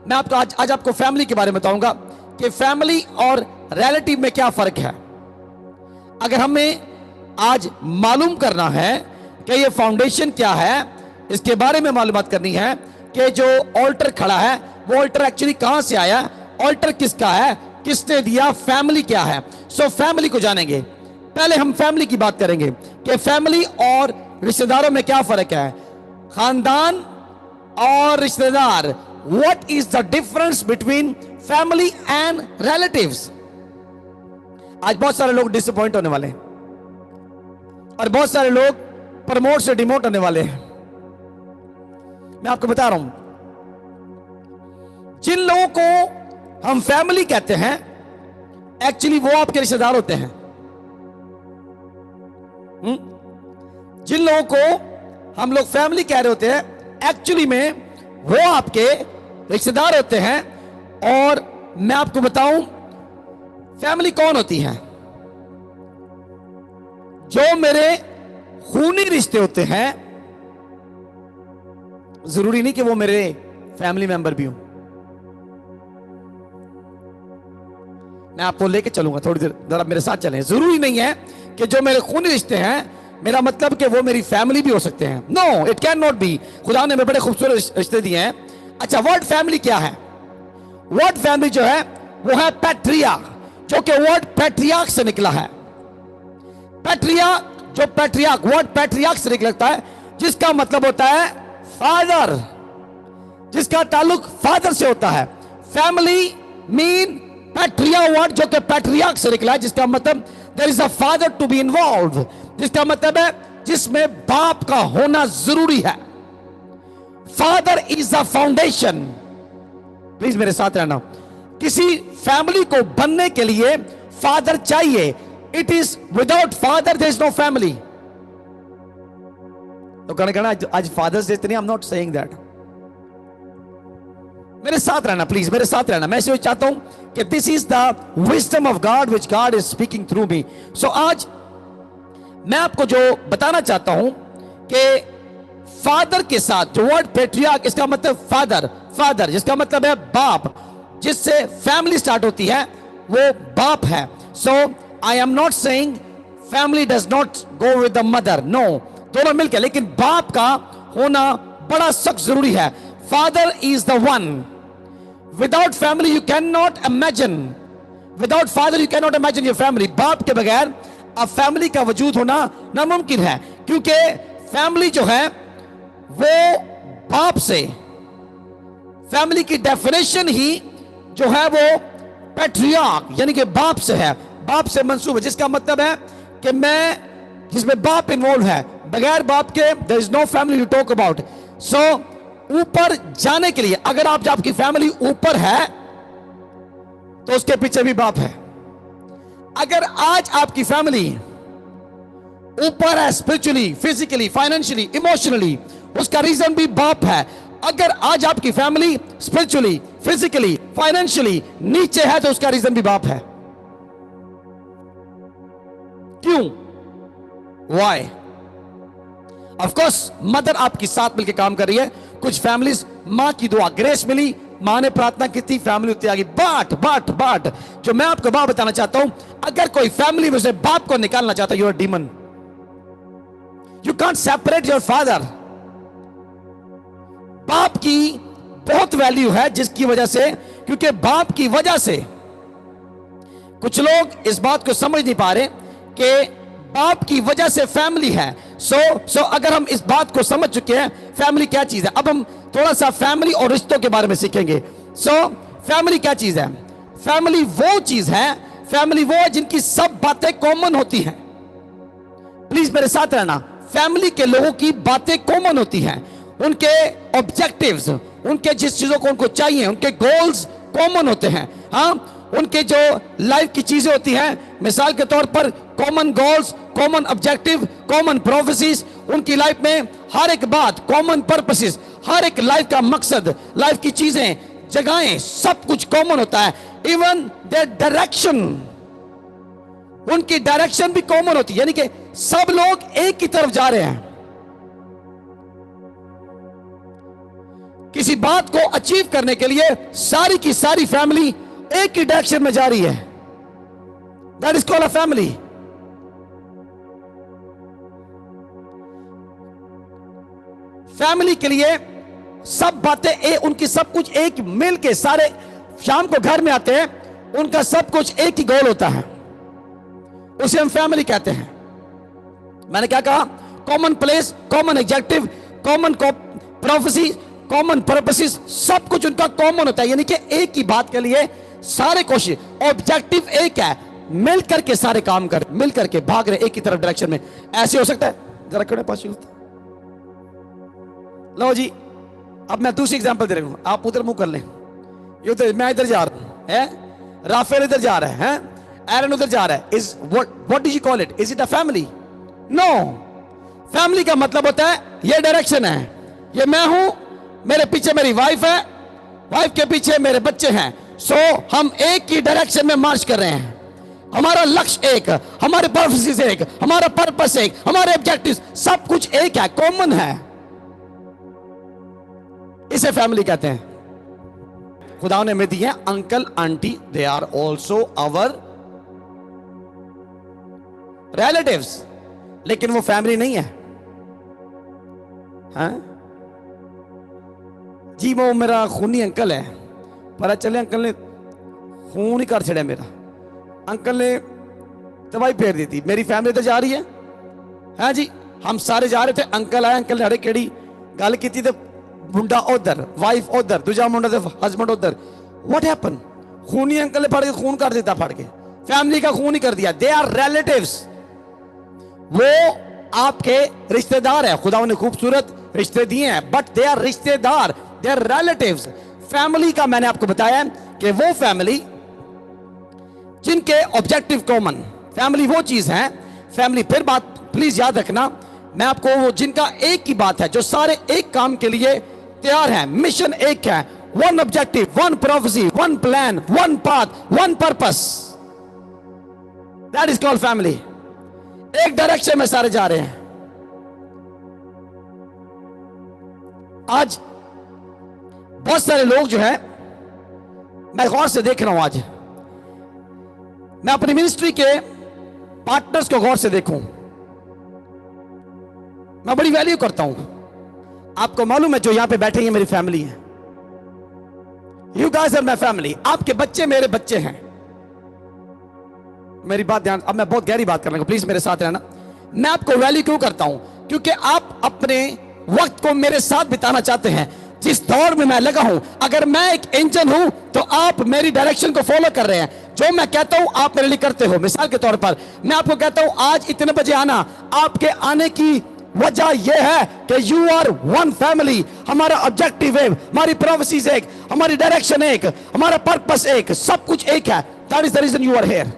Speaker 2: मैं आपको आज आपको फैमिली के बारे में बताऊंगा कि फैमिली और रिलेटिव में क्या फर्क है। अगर हमें आज मालूम करना है कि ये फाउंडेशन क्या है, इसके बारे में मालूमात करनी है कि जो ऑल्टर खड़ा है वो ऑल्टर एक्चुअली कहां से आया, ऑल्टर किसका है, किसने दिया, फैमिली क्या है। सो फैमिली को जानेंगे। पहले हम फैमिली की बात करेंगे कि फैमिली और रिश्तेदारों में क्या फर्क है। खानदान और रिश्तेदार, what is the difference between family and relatives. आज बहुत सारे लोग डिसअपॉइंट होने वाले हैं और बहुत सारे लोग प्रमोट से डिमोट होने वाले हैं। मैं आपको बता रहा हूं, जिन लोगों को हम फैमिली कहते हैं, एक्चुअली वो आपके रिश्तेदार होते हैं। जिन लोगों को हम लोग फैमिली कह रहे होते हैं, एक्चुअली में वो आपके रिश्तेदार होते हैं। और मैं आपको बताऊं, फैमिली कौन होती है? जो मेरे खूनी रिश्ते होते हैं, जरूरी नहीं कि वो मेरे फैमिली मेंबर भी हों। मैं आपको लेके चलूंगा थोड़ी देर, जरा मेरे साथ चलें। जरूरी नहीं है कि जो मेरे खूनी रिश्ते हैं, मेरा मतलब कि वो मेरी फैमिली भी हो सकते हैं। No, it can not be. खुदा ने हमें बड़े खूबसूरत रिश्ते दिए हैं। अच्छा, वर्ड फैमिली क्या है? वर्ड फैमिली जो है वो है पैट्रिया, जो कि वर्ड पैट्रियार्क से निकला है। पैट्रियार्क, जो पैट्रियार्क, वर्ड पैट्रियार्क से निकलता है, जिसका मतलब होता है फादर, जिसका ताल्लुक फादर से होता है। फैमिली मीन पैट्रिया वर्ड, जो कि पैट्रियार्क से निकला है, जिसका मतलब there is a father to be involve, जिसका मतलब है जिसमें बाप का होना जरूरी है। Father is the foundation. Please मेरे साथ रहना। किसी फैमिली को बनने के लिए फादर चाहिए। It is without father there is no family. तो कहना आज fathers day, I am not saying that. मेरे साथ रहना प्लीज, मेरे साथ रहना। मैं इसलिए चाहता हूं कि this is the wisdom of God which God is speaking through me. So आज मैं आपको जो बताना चाहता हूं कि फादर के साथ जो वर्ड पैट्रियार्क, इसका मतलब फादर, फादर जिसका मतलब है बाप, जिससे फैमिली स्टार्ट होती है, वो बाप है। So I am not saying family does not go with the mother, no, दोनों मिलकर, लेकिन बाप का होना बड़ा सख्त जरूरी है। Father is the one. Without family you can not imagine, without father you can not imagine your family. बाप के बगैर अब फैमिली का वजूद होना नामुमकिन है, क्योंकि फैमिली जो है वो बाप से, फैमिली की डेफिनेशन ही जो है वो पैट्रियार्क यानी कि बाप से है, बाप से मंसूब है, जिसका मतलब है कि मैं, जिसमें बाप इन्वॉल्व है, बगैर बाप के there is no family to talk about. So ऊपर जाने के लिए, अगर आपकी फैमिली ऊपर है तो उसके पीछे भी बाप है। अगर आज आपकी फैमिली ऊपर है स्पिरिचुअली, फिजिकली, फाइनेंशियली, इमोशनली, उसका रीजन भी बाप है। अगर आज आपकी फैमिली स्पिरिचुअली, फिजिकली, फाइनेंशियली नीचे है तो उसका रीजन भी बाप है। क्यों? Why? Of course, मदर आपकी साथ मिलकर काम कर रही है। कुछ फैमिलीज मां की दुआ, ग्रेस मिली, मां ने प्रार्थना की थी, फैमिली उतनी आगे। बट जो मैं आपको बात बताना चाहता हूं, अगर कोई फैमिली में से बाप को निकालना चाहता है, you are demon. You can't separate your father. बाप की बहुत वैल्यू है, जिसकी वजह से, क्योंकि बाप की वजह से कुछ लोग इस बात को समझ नहीं पा रहे कि बाप की वजह से फैमिली है। सो अगर हम इस बात को समझ चुके हैं फैमिली क्या चीज है, अब हम थोड़ा सा फैमिली और रिश्तों के बारे में सीखेंगे। फैमिली क्या चीज है? फैमिली वो चीज है, फैमिली वो है जिनकी सब बातें कॉमन होती हैं। प्लीज मेरे साथ रहना। फैमिली के लोगों की बातें कॉमन होती हैं, उनके ऑब्जेक्टिव्स, उनके जिस चीजों को उनको चाहिए, उनके गोल्स कॉमन होते हैं। हाँ, उनके जो लाइफ की चीजें होती हैं, मिसाल के तौर पर common goals, common objective, common prophecies, उनकी लाइफ में हर एक बात, कॉमन पर्पसेस, हर एक लाइफ का मकसद, लाइफ की चीजें, जगहें, सब कुछ कॉमन होता है। इवन देयर डायरेक्शन, उनकी डायरेक्शन भी कॉमन होती है, यानी कि सब लोग एक ही तरफ जा रहे हैं। किसी बात को अचीव करने के लिए सारी की सारी फैमिली एक ही डायरेक्शन में जा रही है। That is called a family. Family के लिए सब बातें उनकी सब कुछ एक मिल के, सारे शाम को घर में आते हैं, उनका सब कुछ एक ही गोल होता है, उसे हम फैमिली कहते हैं। मैंने क्या कहा? Common place, common objective, common prophecy, common purposes, सब कुछ उनका कॉमन होता है, यानी कि एक ही बात के लिए सारे कोशिश, ऑब्जेक्टिव एक है, मिल करके सारे काम कर, मिल करके भाग रहे एक ही तरफ डायरेक्शन में। ऐसे हो सकता है? जरा क्यों पास लो जी। अब मैं दूसरी एग्जांपल दे रहा हूं, आप उधर मुंह कर लें। ये उधर, मैं इधर जा रहा है, राफेल इधर जा रहा है, एरन उधर जा रहा है। Is what do you call it? Is it a family? No. Family का मतलब होता है ये डायरेक्शन है, ये मैं हूं, मेरे पीछे मेरी वाइफ है, वाइफ के पीछे मेरे बच्चे हैं। सो हम एक ही डायरेक्शन में मार्च कर रहे हैं। हमारा लक्ष्य एक, हमारे पर्पसेस एक, हमारा पर्पस एक, हमारे ऑब्जेक्टिव्स, सब कुछ एक है, कॉमन है। इसे फैमिली कहते हैं। खुदा ने हमें दी है uncle aunty, they are also our relatives, लेकिन वो फैमिली नहीं है। हाँ जी, वो मेरा खूनी अंकल है, पता चले अंकल ने खून ही कर छड़िया मेरा, अंकल ने दवाई फेर दी थी, मेरी फैमिली तो जा रही है। हाँ जी, हम सारे जा रहे थे, अंकल आया, अंकल ने हड़े केड़ी गल की थी, तो मुंडा उधर, वाइफ उधर, दूजा मुंडा तो हस्बैंड उधर। What happen? खूनी अंकल ने फड़ के खून कर देता, फड़ के फैमिली का खून ही कर दिया। दे आर रिलेटिव्स, वो आपके रिश्तेदार है। खुदा ने खूबसूरत रिश्ते दिए हैं, बट दे आर रिश्तेदार, दे आर रिलेटिव्स। फैमिली का मैंने आपको बताया कि वो फैमिली जिनके ऑब्जेक्टिव कॉमन, फैमिली वो चीज है, फैमिली फिर बात प्लीज याद रखना, मैं आपको वो जिनका एक ही बात है, जो सारे एक काम के लिए तैयार हैं, मिशन एक है, one objective, one prophecy, one plan, one path, one purpose, that is called family. एक डायरेक्शन में सारे जा रहे हैं। आज बहुत सारे लोग जो है, मैं गौर से देख रहा हूं, आज मैं अपनी मिनिस्ट्री के पार्टनर्स को गौर से देखूं, मैं बड़ी वैल्यू करता हूं। आपको मालूम है जो यहां पे बैठे हैं मेरी फैमिली है, you guys are my family. आपके बच्चे मेरे बच्चे हैं। मेरी बात ध्यान, अब मैं बहुत गहरी बात कर रहा हूं, प्लीज मेरे साथ रहना। मैं आपको वैल्यू क्यों करता हूं? क्योंकि आप अपने वक्त को मेरे साथ बिताना चाहते हैं। जिस दौर में मैं लगा हूं, अगर मैं एक इंजन हूं तो आप मेरी डायरेक्शन को फॉलो कर रहे हैं। जो मैं कहता हूं आप मेरे लिए करते हो। मिसाल के तौर पर मैं आपको कहता हूं आज इतने बजे आना, आपके आने की वजह यह है कि यू आर वन फैमिली। हमारा ऑब्जेक्टिव एक, हमारी प्रोफेसीज एक, हमारी डायरेक्शन एक, हमारा पर्पस एक, सब कुछ एक है। That is the reason you are here.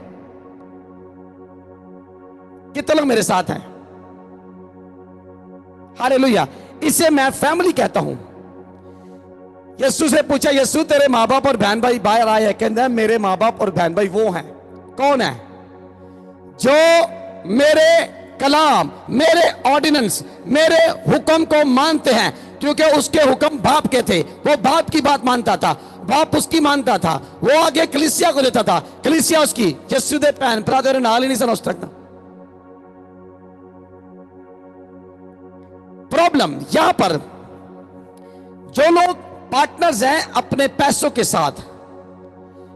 Speaker 2: कितने लोग मेरे साथ हैं? हालेलुया। इसे मैं फैमिली कहता हूं। यीशु से पूछा, यीशु तेरे माँ बाप और बहन भाई बाहर आए हैं? कहता है मेरे माँ बाप और बहन भाई वो हैं। कौन है? जो मेरे कलाम, मेरे ऑर्डिनेंस, मेरे हुक्म को मानते हैं, क्योंकि उसके हुक्म बाप के थे। वो बाप की बात मानता था, बाप उसकी मानता था, वो आगे कलीसिया को देता था, कलीसिया उसकी। यीशु दे भैन भरा तेरे नाल ही नहीं समझ सकता। प्रॉब्लम यहां पर जो लोग पार्टनर्स हैं अपने पैसों के साथ,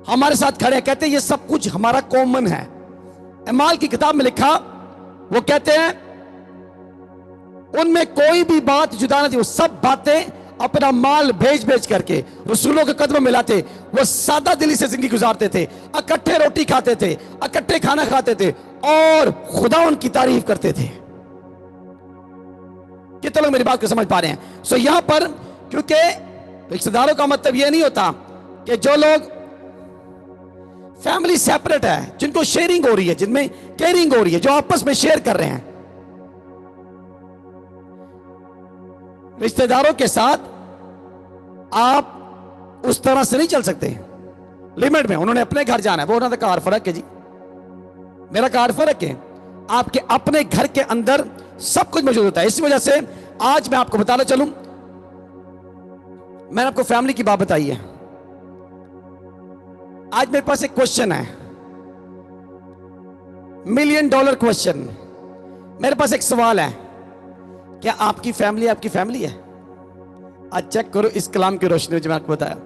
Speaker 2: हमारे साथ खड़े हैं, कहते हैं ये सब कुछ हमारा कॉमन है। अमाल की किताब में लिखा, वो कहते हैं उनमें कोई भी बात जुदा नहीं थी। वो सब बातें अपना माल भेज भेज करके रसूलों के कदमों में लाते। वो सादा दिली से जिंदगी गुजारते थे, इकट्ठे रोटी खाते थे, इकट्ठे खाना खाते थे और खुदा उनकी तारीफ करते थे। कितने लोग मेरी बात को समझ पा रहे हैं? सो यहां पर क्योंकि रिश्तेदारों का मतलब यह नहीं होता कि जो लोग फैमिली सेपरेट है, जिनको शेयरिंग हो रही है, जिनमें केयरिंग हो रही है, जो आपस में शेयर कर रहे हैं, रिश्तेदारों के साथ आप उस तरह से नहीं चल सकते। लिमिट में उन्होंने अपने घर जाना है, वो उन्होंने कार फर्क है जी, मेरा कार फर्क है। आपके अपने घर के अंदर सब कुछ मौजूद होता है। इसी वजह से आज मैं आपको बताना चलूं, मैंने आपको फैमिली की बात बताई है। आज मेरे पास एक क्वेश्चन है, $1,000,000 क्वेश्चन। मेरे पास एक सवाल है, क्या आपकी फैमिली है? आज चेक करो इस कलाम की रोशनी में जो मैं आपको बताया,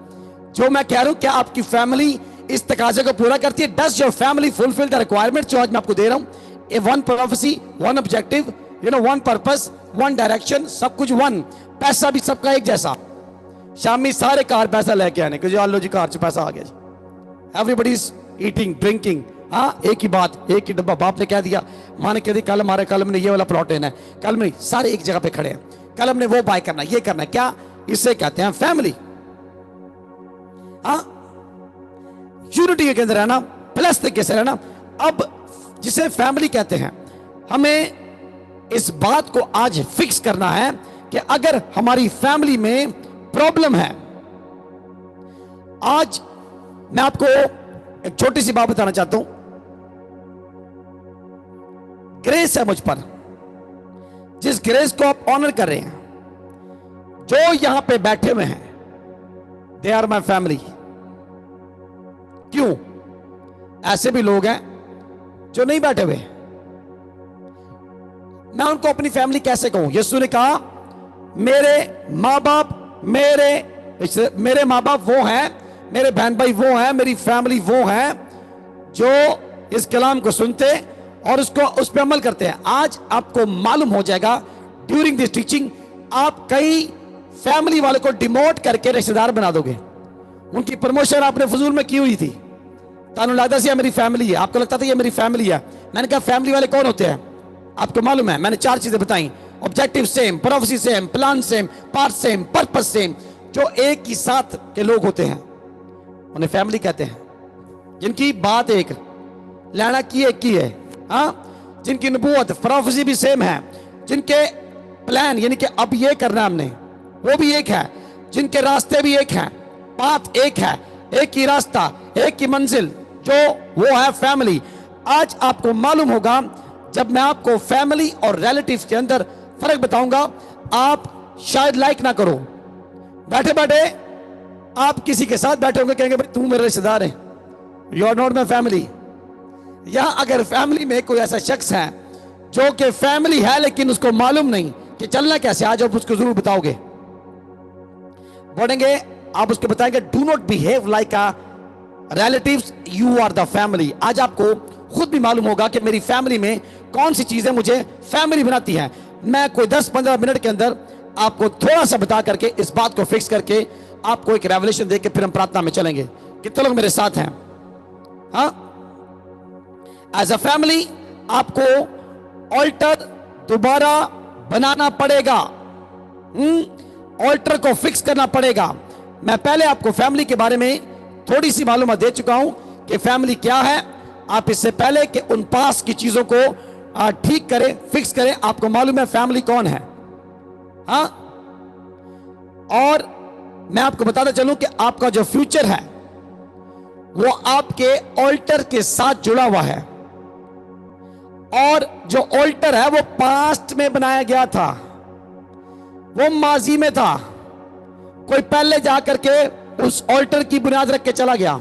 Speaker 2: जो मैं कह रहा हूं, क्या आपकी फैमिली इस तकाजे को पूरा करती है? Does your family fulfil the requirement जो आज मैं आपको दे रहा हूं? A one prophecy, one objective, one purpose, one direction, सब कुछ वन। पैसा भी सबका एक जैसा। शामी सारे कार पैसा लेके आने कि लो जी कार च पैसा आ गया जी। Everybody is eating drinking. हाँ, एक ही बात, एक ही डब्बा। बाप ने कह दिया, माँ ने कह दी कल हमारे, कल हमने ये वाला प्लॉट लेना है, कल में सारे एक जगह पे खड़े हैं, कल हमने वो बाय करना है, ये करना है। क्या इसे कहते हैं फैमिली? हाँ, यूनिटी के अंदर रहना, प्लस तरीके से रहना। अब जिसे फैमिली कहते हैं, हमें इस बात को आज फिक्स करना है कि अगर हमारी फैमिली में प्रॉब्लम है, आज मैं आपको एक छोटी सी बात बताना चाहता हूं। ग्रेस है मुझ पर, जिस ग्रेस को आप ऑनर कर रहे हैं, जो यहां पे बैठे हुए हैं, दे आर माई फैमिली। क्यों? ऐसे भी लोग हैं जो नहीं बैठे हुए, मैं उनको अपनी फैमिली कैसे कहूं? यीशु ने कहा मेरे माँ बाप, मेरे माँ बाप वो हैं, मेरे बहन भाई वो हैं, मेरी फैमिली वो हैं जो इस कलाम को सुनते और उसको उस पर अमल करते हैं। आज आपको मालूम हो जाएगा ड्यूरिंग दिस टीचिंग, आप कई फैमिली वाले को डिमोट करके रिश्तेदार बना दोगे। उनकी प्रमोशन आपने फजूल में की हुई थी, तानु लगता सी मेरी फैमिली है, आपको लगता था ये मेरी फैमिली है। मैंने कहा फैमिली वाले कौन होते हैं? आपको मालूम है, मैंने 4 चीजें बताई, objective same, prophecy same, plan same, part same, purpose same. जो एक ही साथ के लोग होते हैं उन्हें फैमिली कहते हैं, जिनकी बात एक, लेना की एक की है, हाँ, जिनकी नबूवत प्रोफेसी भी सेम है, जिनके प्लान यानी कि अब ये करना हमने वो भी एक है, जिनके रास्ते भी एक हैं, पाथ एक है, एक ही रास्ता, एक ही मंजिल, जो वो है फैमिली। आज आपको मालूम होगा जब मैं आपको फैमिली और रिलेटिव्स के अंदर फर्क बताऊंगा, आप शायद लाइक ना करो। बैठे बैठे आप किसी के साथ बैठे होंगे, कहेंगे भाई तू मेरे रिश्तेदार है, you are not my family. या अगर फैमिली में कोई ऐसा शख्स है जो कि फैमिली है लेकिन उसको मालूम नहीं कि चलना कैसे, आज आप उसको जरूर बताओगे, बोलेंगे, आप उसको बताएंगे do not behave like a relatives, you are the family. आज आपको खुद भी मालूम होगा कि मेरी फैमिली में कौन सी चीजें मुझे फैमिली बनाती हैं। मैं कोई 10-15 मिनट के अंदर आपको थोड़ा सा बता करके इस बात को फिक्स करके आपको एक रेवलेशन देके फिर हम प्रार्थना में चलेंगे। कितने लोग मेरे साथ हैं? हाँ, एज अ फैमिली आपको ऑल्टर दोबारा बनाना पड़ेगा, ऑल्टर को फिक्स करना पड़ेगा। मैं पहले आपको फैमिली के बारे में थोड़ी सी मालूमात दे चुका हूं कि फैमिली क्या है। आप इससे पहले कि उन पास की चीजों को ठीक करें, फिक्स करें, आपको मालूम है फैमिली कौन है। हाँ, और मैं आपको बताता चलूं कि आपका जो फ्यूचर है वो आपके ऑल्टर के साथ जुड़ा हुआ है, और जो ऑल्टर है वो पास्ट में बनाया गया था, वो माजी में था। कोई पहले जाकर के उस ऑल्टर की बुनियाद रख के चला गया,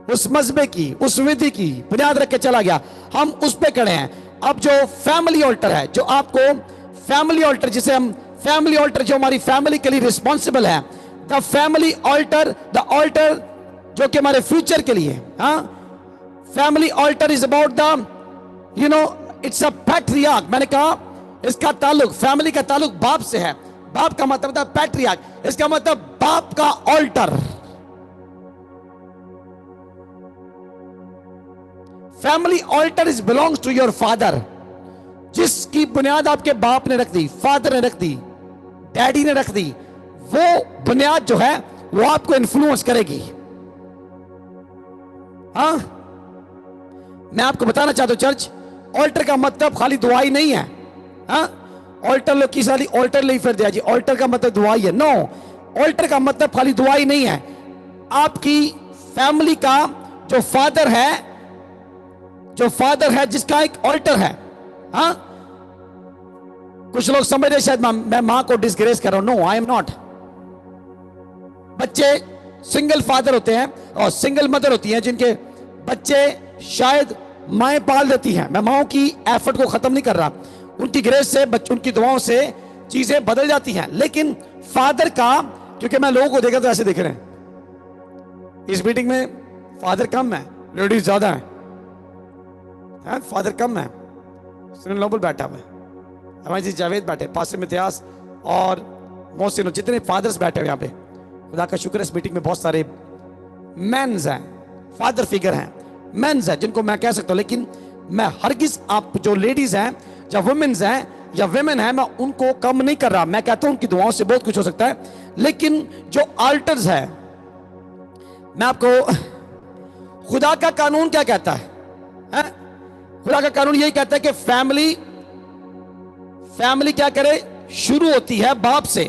Speaker 2: उस मजहबे की, उस विधि की बुनियाद रख के चला गया, हम उस पे खड़े हैं। अब जो फैमिली ऑल्टर है, जो आपको फैमिली ऑल्टर, जिसे हम फैमिली ऑल्टर, जो हमारी फैमिली के लिए रिस्पॉन्सिबल है, the family altar, the altar जो कि हमारे फ्यूचर के लिए, हाँ, family altar is about the, you know, it's a patriarch. मैंने कहा इसका ताल्लुक, फैमिली का ताल्लुक बाप से है। बाप का मतलब था पैट्रियार्क, इसका मतलब बाप का altar. Family altar is belongs to your father, जिसकी बुनियाद आपके बाप ने रख दी, फादर ने रख दी, डैडी ने रख दी। वो बुनियाद जो है वो आपको इन्फ्लुएंस करेगी। हाँ, मैं आपको बताना चाहता हूं चर्च, ऑल्टर का मतलब खाली दुआई नहीं है। हाँ, ऑल्टर लोग की सारी ऑल्टर ले फिर दिया जी, ऑल्टर का मतलब दुआई है। नो, ऑल्टर का मतलब खाली दुआई नहीं है। आपकी फैमिली का जो फादर है, जिसका एक ऑल्टर है। हाँ, कुछ लोग समझ रहे शायद मैं मां को डिसग्रेस कर रहा हूं। No, I am not. बच्चे सिंगल फादर होते हैं और सिंगल मदर होती हैं, जिनके बच्चे शायद माएं पाल देती हैं। मैं माओं की एफर्ट को खत्म नहीं कर रहा, उनकी ग्रेस से, उनकी दुआओं से चीजें बदल जाती हैं। लेकिन फादर का, क्योंकि मैं लोगों को देखा तो ऐसे देख रहे हैं, इस मीटिंग में फादर कम है, लेडीज ज्यादा है। फादर कम है, सुनील नोबल बैठा हुआ है, हमारे जी जावेद बैठे, पासिम इतिहास और मोहसिन, जितने फादर्स बैठे हुए यहाँ पे, खुदा का शुक्र इस मीटिंग में बहुत सारे मेंस हैं, फादर फिगर हैं, मेंस हैं जिनको मैं कह सकता हूं। लेकिन मैं हरगिज आप जो लेडीज हैं या वुमेन्स हैं या विमेन हैं, मैं उनको कम नहीं कर रहा। मैं कहता हूं उनकी दुआओं से बहुत कुछ हो सकता है। लेकिन जो ऑल्टर्स है, मैं आपको, खुदा का कानून क्या कहता है? खुदा का कानून यही कहता है कि फैमिली क्या करे, शुरू होती है बाप से।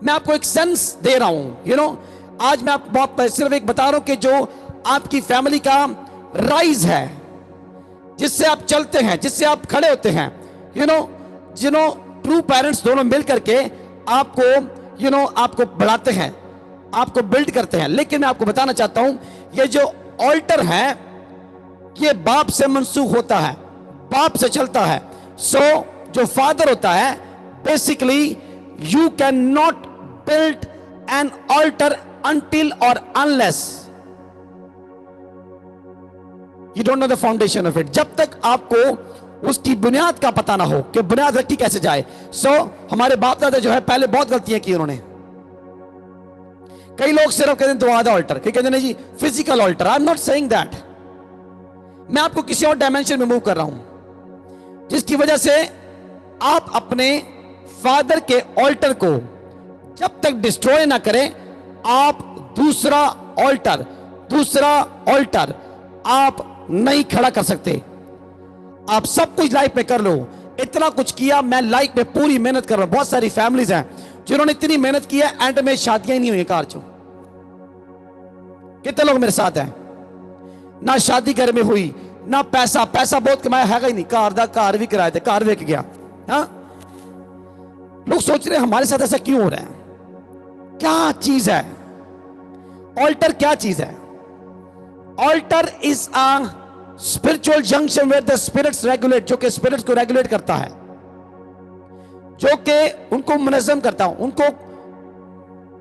Speaker 2: मैं आपको एक सेंस दे रहा हूं, यू नो, आज मैं आपको सिर्फ एक बता रहा हूं कि जो आपकी फैमिली का राइज है, जिससे आप चलते हैं, जिससे आप खड़े होते हैं, ट्रू पेरेंट्स दोनों मिल करके आपको आपको बढ़ाते हैं, आपको बिल्ड करते हैं। लेकिन मैं आपको बताना चाहता हूं, ये जो ऑल्टर है ये बाप से मंसूख होता है, बाप से चलता है। सो जो फादर होता है, basically you can not build an altar until or unless you don't know the foundation of it। जब तक आपको उसकी बुनियाद का पता ना हो कि बुनियाद रखी कैसे जाए। हमारे बाप दादा जो है पहले बहुत गलतियां की उन्होंने। कई लोग सिर्फ कहते हैं दुआदा ऑल्टर, कई कहते हैं जी physical altar. I am not saying that. मैं आपको किसी और डायमेंशन में मूव कर रहा हूं, जिसकी वजह से आप अपने फादर के ऑल्टर को जब तक डिस्ट्रॉय ना करें, आप दूसरा ऑल्टर आप नहीं खड़ा कर सकते। आप सब कुछ लाइफ में कर लो, इतना कुछ किया, मैं लाइफ में पूरी मेहनत कर रहा हूं। बहुत सारी फैमिलीज हैं जिन्होंने इतनी मेहनत की है, एंड में शादियां ही नहीं हुई कार चो। कितने लोग मेरे साथ हैं, ना शादी घर में हुई, ना पैसा बहुत कमाया है ही नहीं, कार भी किराए थे, कार बिक गया। हाँ, लोग सोच रहे हैं हमारे साथ ऐसा क्यों हो रहा है, क्या चीज है ऑल्टर, क्या चीज है altar? Is a spiritual junction where the spirits regulate, जो कि स्पिरिट्स को रेगुलेट करता है, जो कि उनको मुनज़्ज़म करता है, उनको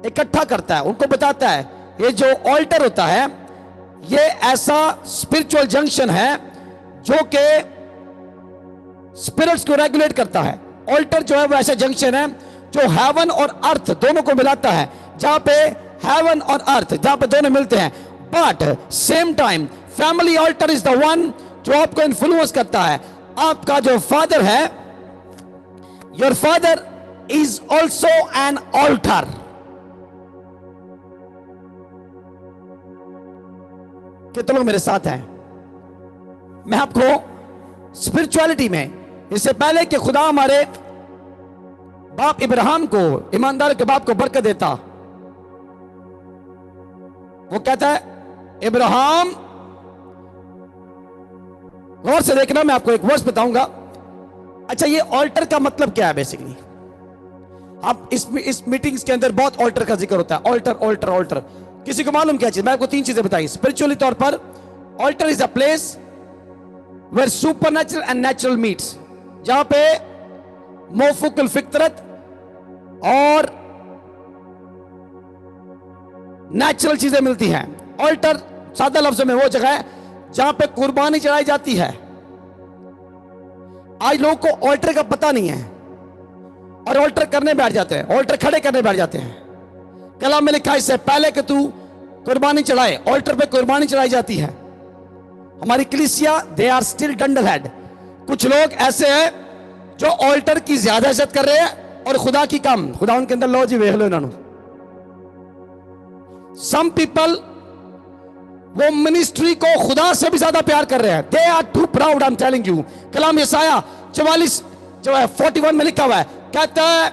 Speaker 2: इकट्ठा करता है, उनको बताता है। ये जो ऑल्टर होता है ये ऐसा स्पिरिचुअल जंक्शन है जो कि स्पिरिट्स को रेगुलेट करता है। ऑल्टर जो है वो ऐसा जंक्शन है जो हेवन और अर्थ दोनों को मिलाता है, जहां पे हेवन और अर्थ जहां पे दोनों मिलते हैं। But same time family altar is the one जो आपको इन्फ्लुएंस करता है। आपका जो फादर है, your father is also an altar. कितने लोग मेरे साथ हैं? मैं आपको स्पिरिचुअलिटी में, इससे पहले कि खुदा हमारे बाप इब्राहिम को, ईमानदार के बाप को बरकत देता, वो कहता है इब्राहिम, गौर से देखना, मैं आपको एक वर्स बताऊंगा। अच्छा, ये ऑल्टर का मतलब क्या है बेसिकली? आप इस मीटिंग्स के अंदर बहुत ऑल्टर का जिक्र होता है, ऑल्टर। किसी को मालूम क्या चीज? मैं आपको 3 चीजें बताई। स्पिरिचुअली तौर पर altar is a place where supernatural and natural meets, जहां पे मौफूकुल फितरत और नेचुरल चीजें मिलती हैं। ऑल्टर सादा लफ्जों में वो जगह है जहां पे कुर्बानी चढ़ाई जाती है। आज लोगों को ऑल्टर का पता नहीं है और ऑल्टर करने बैठ जाते हैं, ऑल्टर खड़े करने बैठ जाते हैं। कलाम में लिखा है इससे पहले कि तू कुर्बानी चढ़ाए, ऑल्टर पे कुर्बानी चढ़ाई जाती है। हमारी कलीसिया दे आर स्टिल डंडल हेड। कुछ लोग ऐसे हैं जो ऑल्टर की ज्यादा इज्जत कर रहे हैं और खुदा की कम। खुदा उनके अंदर लो जी, वेख लो इन्होंने। सम पीपल वो मिनिस्ट्री को खुदा से भी ज्यादा प्यार कर रहे हैं। They are too proud, I am telling you. कलाम यसाया 44 जो है 41 में लिखा हुआ है, कहता है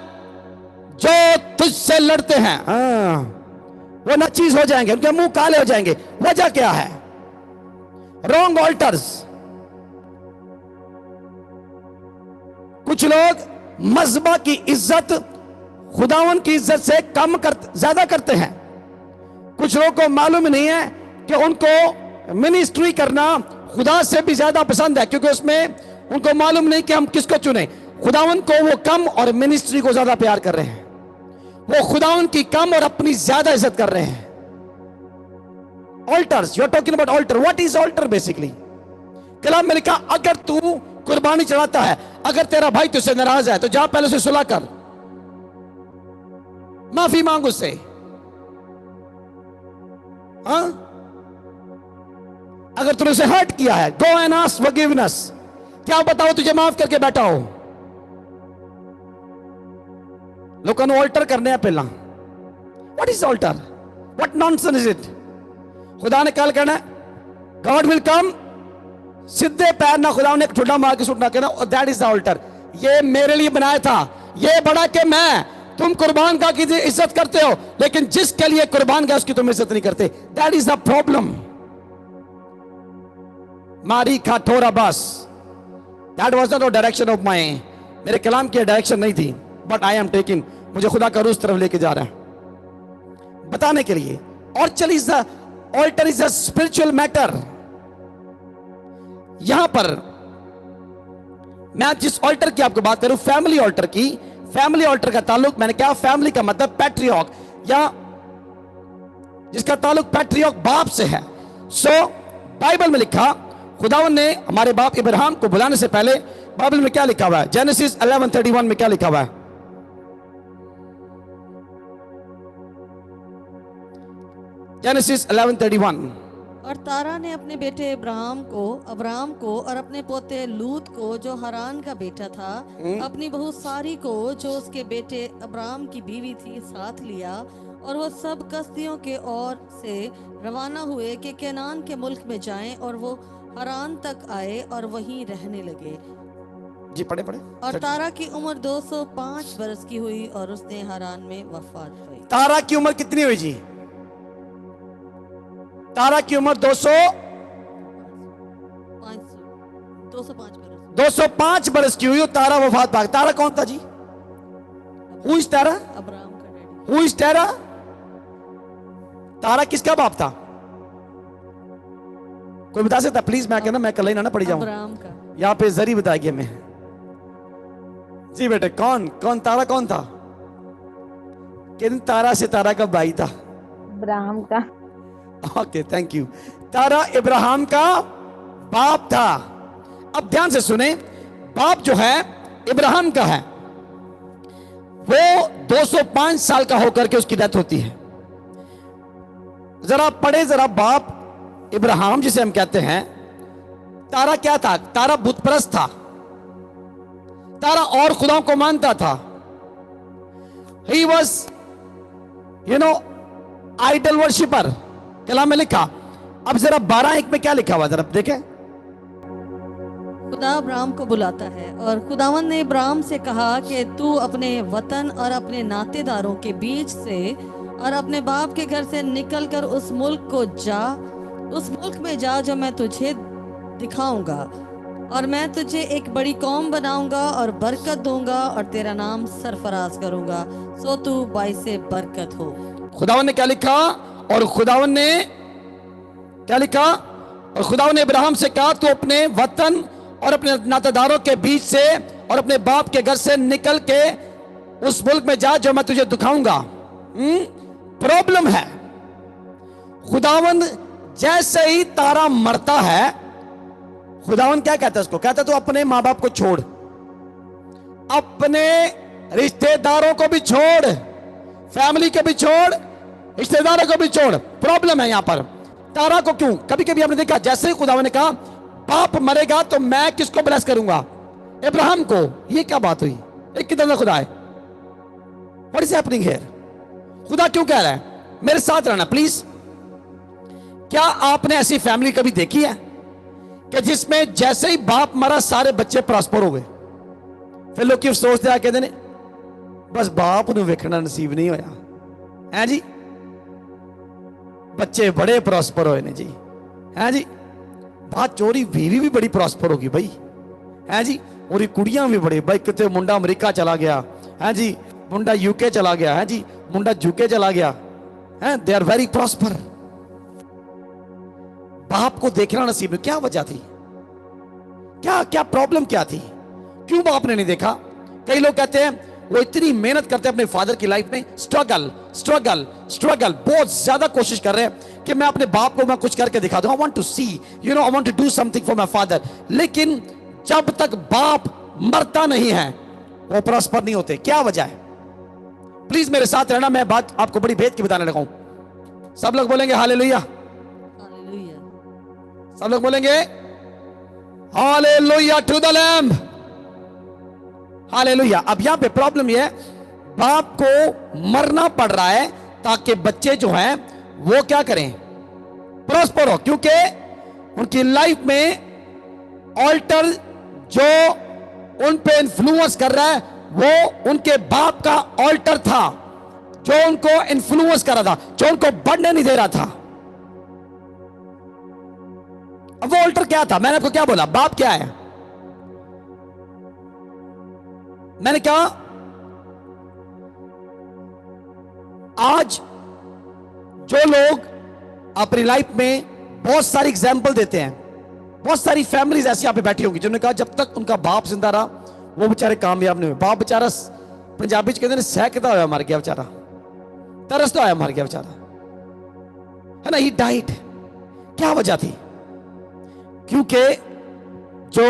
Speaker 2: जो तुझसे लड़ते हैं वो नाचीज हो जाएंगे, उनके मुंह काले हो जाएंगे। वजह क्या है? Wrong alters. कुछ लोग मजहबा की इज्जत खुदावन की इज्जत से कम ज्यादा करते हैं। कुछ लोगों को मालूम नहीं है कि उनको मिनिस्ट्री करना खुदा से भी ज्यादा पसंद है, क्योंकि उसमें उनको मालूम नहीं कि हम किसको चुने। खुदावन को वो कम और मिनिस्ट्री को ज्यादा प्यार कर रहे हैं। वो खुदावन की कम और अपनी ज्यादा इज्जत कर रहे हैं। Altars, you are talking about altar. What is altar basically? कलाम में लिखा, अगर तू कुर्बानी चढ़ाता है, अगर तेरा भाई तुझसे नाराज है तो जा पहले उसे सुलह कर, माफी मांग उससे। हाँ, अगर तूने उसे हर्ट किया है, गो एंड आस्क फॉरगिवनेस। क्या बताओ तुझे माफ करके बैठा हो? लोगों ने ऑल्टर करने हैं पहला। What is altar? What nonsense is it? खुदा ने कल कहना गॉड विल कम, सीधे पैर ना खुदा ने ठुड्डा मार के सुटना कहना, दैट इज द ऑल्टर। ये मेरे लिए बनाया था, ये बड़ा के मैं। तुम कुर्बान का की इज्जत करते हो, लेकिन जिसके लिए कुर्बान का उसकी तुम इज्जत नहीं करते। That is the problem. मारी खा ठोरा बस। That was not direction of my, मेरे कलाम की डायरेक्शन नहीं थी, बट आई एम टेकिंग, मुझे खुदा का रूह उस तरफ लेके जा रहा है बताने के लिए। Altar is a spiritual matter. यहां पर मैं जिस ऑल्टर की आपको बात करूं, फैमिली ऑल्टर की, फैमिली ऑल्टर का ताल्लुक, मैंने क्या, फैमिली का मतलब पैट्रियर्क, या जिसका ताल्लुक पैट्रियर्क बाप से है। सो बाइबल में लिखा, खुदावन ने हमारे बाप इब्राहिम को बुलाने से पहले बाइबल में क्या लिखा हुआ है, जेनेसिस 11:31 में क्या लिखा हुआ है? जेनेसिस 11:31।
Speaker 1: और तारा ने अपने बेटे अब्राम को और अपने पोते लूत को जो हरान का बेटा था, अपनी बहू सारी को जो उसके बेटे अब्राम की बीवी थी, साथ लिया, और वो सब कसदियों के ओर से रवाना हुए कि केनान के मुल्क में जाएं, और वो हरान तक आए और वहीं रहने लगे।
Speaker 2: जी पढ़े पढ़े।
Speaker 1: और तारा की उम्र 205 बरस की हुई और उसने हरान में वफात हुई।
Speaker 2: तारा की उम्र कितनी हुई जी? तारा की उम्र 205 बरस की हुई और तारा वफात पा गई। तारा कौन था जी? Who is Terah?
Speaker 1: अब्राम का डैडी।
Speaker 2: Who is Terah? तारा किसका बाप था? कोई बता सकता प्लीज? मैं कहना मैं कल ही ना पढ़ी जाऊं।
Speaker 1: अब्राम का।
Speaker 2: यहाँ पे जरी बताएगी हमें। जी बेटे, कौन कौन तारा कौन था? किन तारा से तारा का भाई था?
Speaker 5: अब्राहम का।
Speaker 2: Okay thank you. तारा इब्राहिम का बाप था। अब ध्यान से सुने, बाप जो है इब्राहिम का है, वो 205 साल का होकर के उसकी डेथ होती है। जरा पढ़े जरा, बाप इब्राहिम जिसे हम कहते हैं, तारा क्या था? तारा बुतपरस्त था। तारा और खुदाओं को मानता था। ही वॉज आइडल वर्शिपर, कलाम में लिखा। अब जरा 12:1 में क्या लिखा हुआ, जरा देखें।
Speaker 1: खुदा अब्राम को बुलाता है, और खुदावन ने अब्राम से कहा कि तू अपने वतन और अपने नातेदारों के बीच से और अपने बाप के घर से निकलकर उस मुल्क को जा, उस मुल्क में जा जो मैं तुझे दिखाऊंगा, और मैं तुझे एक बड़ी कौम बनाऊंगा और बरकत दूंगा और तेरा नाम सरफराज करूंगा, सो तू बाइसे बरकत हो।
Speaker 2: खुदावन ने क्या लिखा? और खुदावन ने क्या लिखा? और खुदावन ने इब्राहिम से कहा, तू अपने वतन और अपने नातेदारों के बीच से और अपने बाप के घर से निकल के उस मुल्क में जा जो मैं तुझे दिखाऊंगा। प्रॉब्लम है, खुदावन जैसे ही तारा मरता है, खुदावन क्या कहता है उसको? कहता है तू अपने माँ बाप को छोड़, अपने रिश्तेदारों को भी छोड़, फैमिली को भी छोड़, रिश्तेदारों को भी छोड़। प्रॉब्लम है यहां पर तारा को। क्यों? कभी कभी हमने देखा, जैसे ही खुदावन ने कहा बाप मरेगा तो मैं किसको ब्लेस करूंगा? इब्राहिम को। ये क्या बात हुई? एक किधर का खुदा है? What is happening here? खुदा क्यों कह रहा है मेरे साथ रहना प्लीज? क्या आपने ऐसी फैमिली कभी देखी है कि जिसमें जैसे ही बाप मरा सारे बच्चे प्रॉस्पर हो गए? फिर लोग क्यों सोचते हैं, कहते ने बस बाप ਨੂੰ ਵੇਖਣਾ ਨਸੀਬ नहीं होया है जी, बच्चे बड़े प्रॉस्पर होए ने जी, है जी। बात चोरी बीवी भी बड़ी प्रॉस्पर होगी भाई, है जी। और कुड़ियां भी बड़े भाई, कितने मुंडा अमेरिका चला गया है जी, मुंडा यूके चला गया है जी, मुंडा यूके चला गया है, दे आर वेरी प्रॉस्पर। बाप को देखना नसीब में, क्या वजह थी? क्या क्या प्रॉब्लम क्या थी? क्यों बाप ने नहीं देखा? कई लोग कहते हैं वो इतनी मेहनत करते हैं अपने फादर की लाइफ में, स्ट्रगल स्ट्रगल स्ट्रगल, बहुत ज्यादा कोशिश कर रहे हैं कि मैं अपने बाप को मैं कुछ करके दिखा दूं, I want to see, I want to do something for my father. लेकिन जब तक बाप मरता नहीं है वो प्रॉस्पर नहीं होते। क्या वजह है? प्लीज मेरे साथ रहना, मैं बात आपको बड़ी भेद की बताने लगा हूं। सब लोग बोलेंगे हालेलुया,
Speaker 1: हालेलुया।
Speaker 2: सब लोग बोलेंगे hallelujah to the lamb, hallelujah. अब यहां पे प्रॉब्लम यह है, बाप को मरना पड़ रहा है ताकि बच्चे जो हैं वो क्या करें? प्रॉस्पर हो, क्योंकि उनकी लाइफ में ऑल्टर जो उन पे इन्फ्लुएंस कर रहा है वो उनके बाप का ऑल्टर था, जो उनको इन्फ्लुएंस कर रहा था, जो उनको बढ़ने नहीं दे रहा था। अब वो ऑल्टर क्या था? मैंने आपको क्या बोला? बाप क्या है? मैंने कहा आज जो लोग अपनी लाइफ में बहुत सारी एग्जाम्पल देते हैं, बहुत सारी फैमिलीज ऐसी यहां पे बैठी होंगी जिन्होंने कहा जब तक उनका बाप जिंदा रहा वो बेचारे कामयाब नहीं हुए। बाप बेचारा पंजाबी च कहते हैं सहकता हुआ मर गया बेचारा, तरसता हुआ मर गया बेचारा, है ना। ही डाइट। क्या वजह थी? क्योंकि जो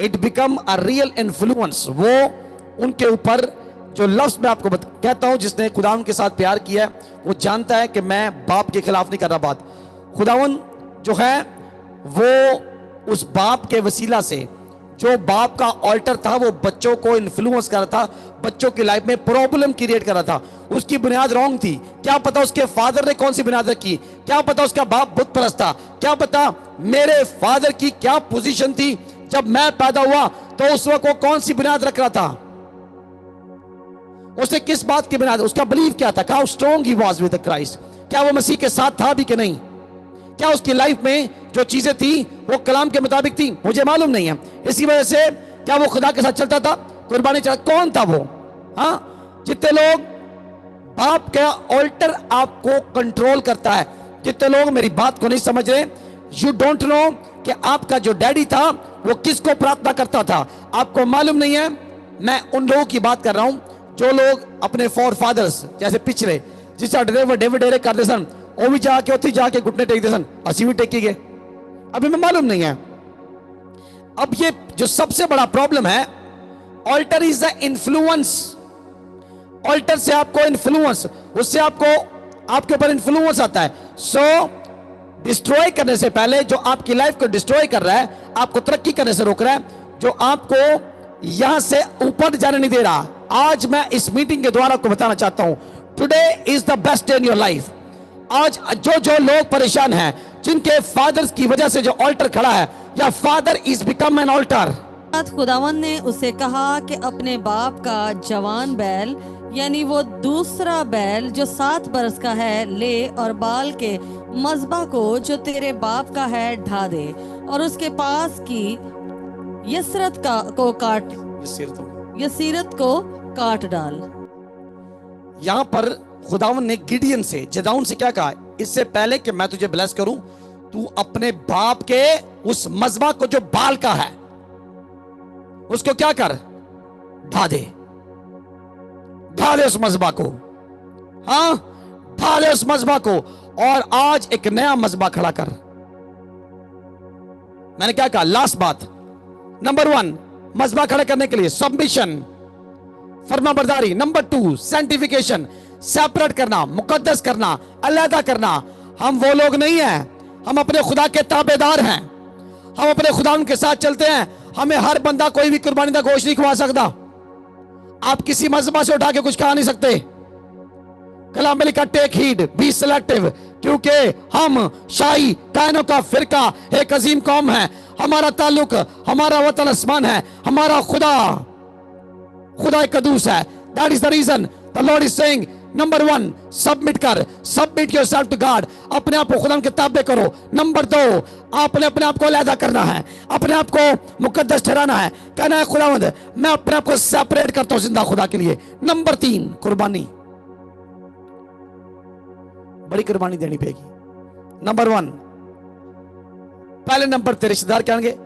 Speaker 2: it become a real influence, वो उनके ऊपर जो लफ्ज मैं आपको कहता हूं, जिसने खुदावन के साथ प्यार किया है वो जानता है कि मैं बाप के खिलाफ नहीं कर रहा बात। खुदावन जो है वो उस बाप के वसीला से, जो बाप का ऑल्टर था, वो बच्चों को इन्फ्लुएंस कर रहा था, बच्चों की लाइफ में प्रॉब्लम क्रिएट कर रहा था। उसकी बुनियाद रॉन्ग थी। क्या पता उसके फादर ने कौन सी बुनियाद रखी, क्या पता उसका बाप बुत परस्त था, क्या पता मेरे फादर की क्या पोजीशन थी जब मैं पैदा हुआ, तो उस वक्त वो कौन सी बुनियाद रख रहा था, उसे किस बात की बुनियाद, उसका बिलीव क्या था, how strong he was with Christ, क्या वो मसीह के साथ था भी कि नहीं, क्या उसकी लाइफ में जो चीजें थी वो कलाम के मुताबिक थी, मुझे मालूम नहीं है। इसी वजह से क्या वो खुदा के साथ चलता था, कुर्बानी चला, कौन था वो? हाँ, जितने लोग बाप का ऑल्टर आपको कंट्रोल करता है, जितने लोग मेरी बात को नहीं समझ रहे, यू डोंट नो कि आपका जो डैडी था वो किसको प्रार्थना करता था, आपको मालूम नहीं है। मैं उन लोगों की बात कर रहा हूं जो लोग अपने फोर फादर्स जैसे पिछले जिस डेविड करते सन, वो भी जाके उठी जाके घुटने टेकते सन, असी भी टेकी गए, अभी मैं मालूम नहीं है। अब ये जो सबसे बड़ा प्रॉब्लम है, altar is the influence. Altar से आपको इन्फ्लुएंस, उससे आपको आपके ऊपर इन्फ्लुएंस आता है। सो डिस्ट्रॉय करने से पहले, जो आपकी लाइफ को डिस्ट्रॉय कर रहा है, आपको तरक्की करने से रोक रहा है, जो आपको यहां से ऊपर जाने नहीं दे रहा, आज मैं इस मीटिंग के द्वारा आपको बताना चाहता हूं, today is the best day in your life. आज जो लोग परेशान हैं, जिनके फादर्स की वजह से जो ऑल्टर खड़ा है, या father is become an altar.
Speaker 1: खुदावन ने उसे कहा कि अपने बाप का जवान बैल, यानी वो दूसरा बैल जो 7 बरस का है, ले और बाल के मज़बा को जो तेरे बाप का है ढा दे, और उसके पास की यसीरत को काट डाल।
Speaker 2: यहां पर खुदावन ने गिडियन से, जदाउन से क्या कहा, इससे पहले कि मैं तुझे ब्लेस करूं, तू अपने बाप के उस मज़बा को जो बाल का है उसको क्या कर, ढा दे, ढा दे उस मज़बा को, हाँ ढा दे उस मज़बा को, और आज एक नया मज़बा खड़ा कर। मैंने क्या कहा, लास्ट बात, नंबर 1 मज़बा खड़ा करने के लिए सबमिशन, फर्माबरदारी। नंबर 2 सैंटिफिकेशन, सेपरेट करना, मुकद्दस करना, अलहदा करना। हम वो लोग नहीं हैं, हम अपने खुदा के ताबेदार हैं, हम अपने खुदा के साथ चलते हैं। हमें हर बंदा कोई भी कुर्बानी का गोश्त नहीं खवा सकता। आप किसी मजहब से उठा के कुछ खा नहीं सकते। कलाम में लिखा टेक हीड, बी सिलेक्टिव, क्योंकि हम शाही कायनों का फिरका एक अजीम कौम है। हमारा ताल्लुक, हमारा वतन आसमान है, हमारा खुदा कदूस है। That is the reason the lord is saying, number 1 submit कर, सबमिट योरसेल्फ टू गॉड, अपने आप को खुदा के ताबे करो। नंबर 2 आपने अपने आप को अलहदा करना है, अपने आप को मुकद्दस ठहराना है, कहना है खुदावंद मैं अपने आप को सेपरेट करता हूं जिंदा खुदा के लिए। नंबर 3 कुर्बानी, बड़ी कुर्बानी देनी पड़ेगी। नंबर 1 पहले नंबर तेरे रिश्तेदार क्या होंगे,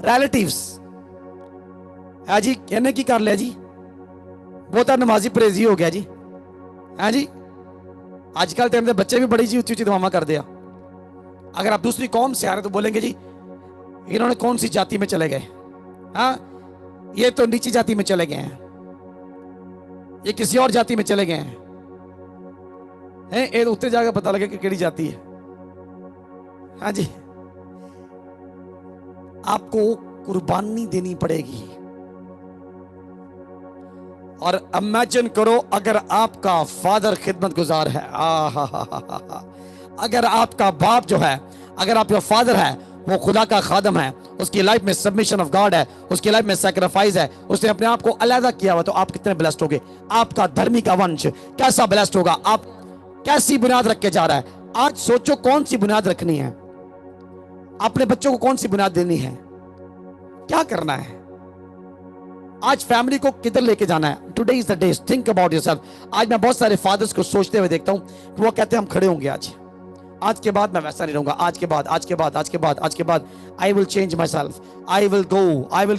Speaker 2: रिलेटिव्स है जी, कहने की कर लिया जी, बहुत नमाजी परहेजी हो गया जी, है जी। आजकल टाइम के बच्चे भी बड़ी जी ऊंची ऊंची दुआएं कर दिया। अगर आप दूसरी कौम से आ रहे तो बोलेंगे जी इन्होंने कौन सी जाति में चले गए, हाँ ये तो नीची जाति में चले गए हैं, ये किसी और जाति में चले गए हैं, ये उत्ते जाकर पता लगे कि केड़ी जाति है। हाँ जी, आपको कुर्बानी देनी पड़ेगी। और इमेजिन करो अगर आपका फादर खिदमत गुजार है, अगर आपका बाप जो है, अगर आपका फादर है वो खुदा का खादम है, उसकी लाइफ में सबमिशन ऑफ गॉड है, उसकी लाइफ में सैक्रिफाइस है, उसने अपने आप को अलहदा किया हुआ, तो आप कितने ब्लेस्ड होगे। आपका धर्मी का वंश कैसा ब्लेस्ड होगा। आप कैसी बुनियाद रख के जा रहा है। आज सोचो कौन सी बुनियाद रखनी है, अपने बच्चों को कौन सी बुनियाद देनी है, क्या करना है। आज फैमिली को किधर लेके जाना है? Today is the day, think about yourself. आज मैं बहुत सारे फादर्स को सोचते हुए देखता हूं कि वो कहते हैं हम खड़े होंगे आज के बाद मैं वैसा नहीं रहूंगा, आज के बाद I will change my self, I will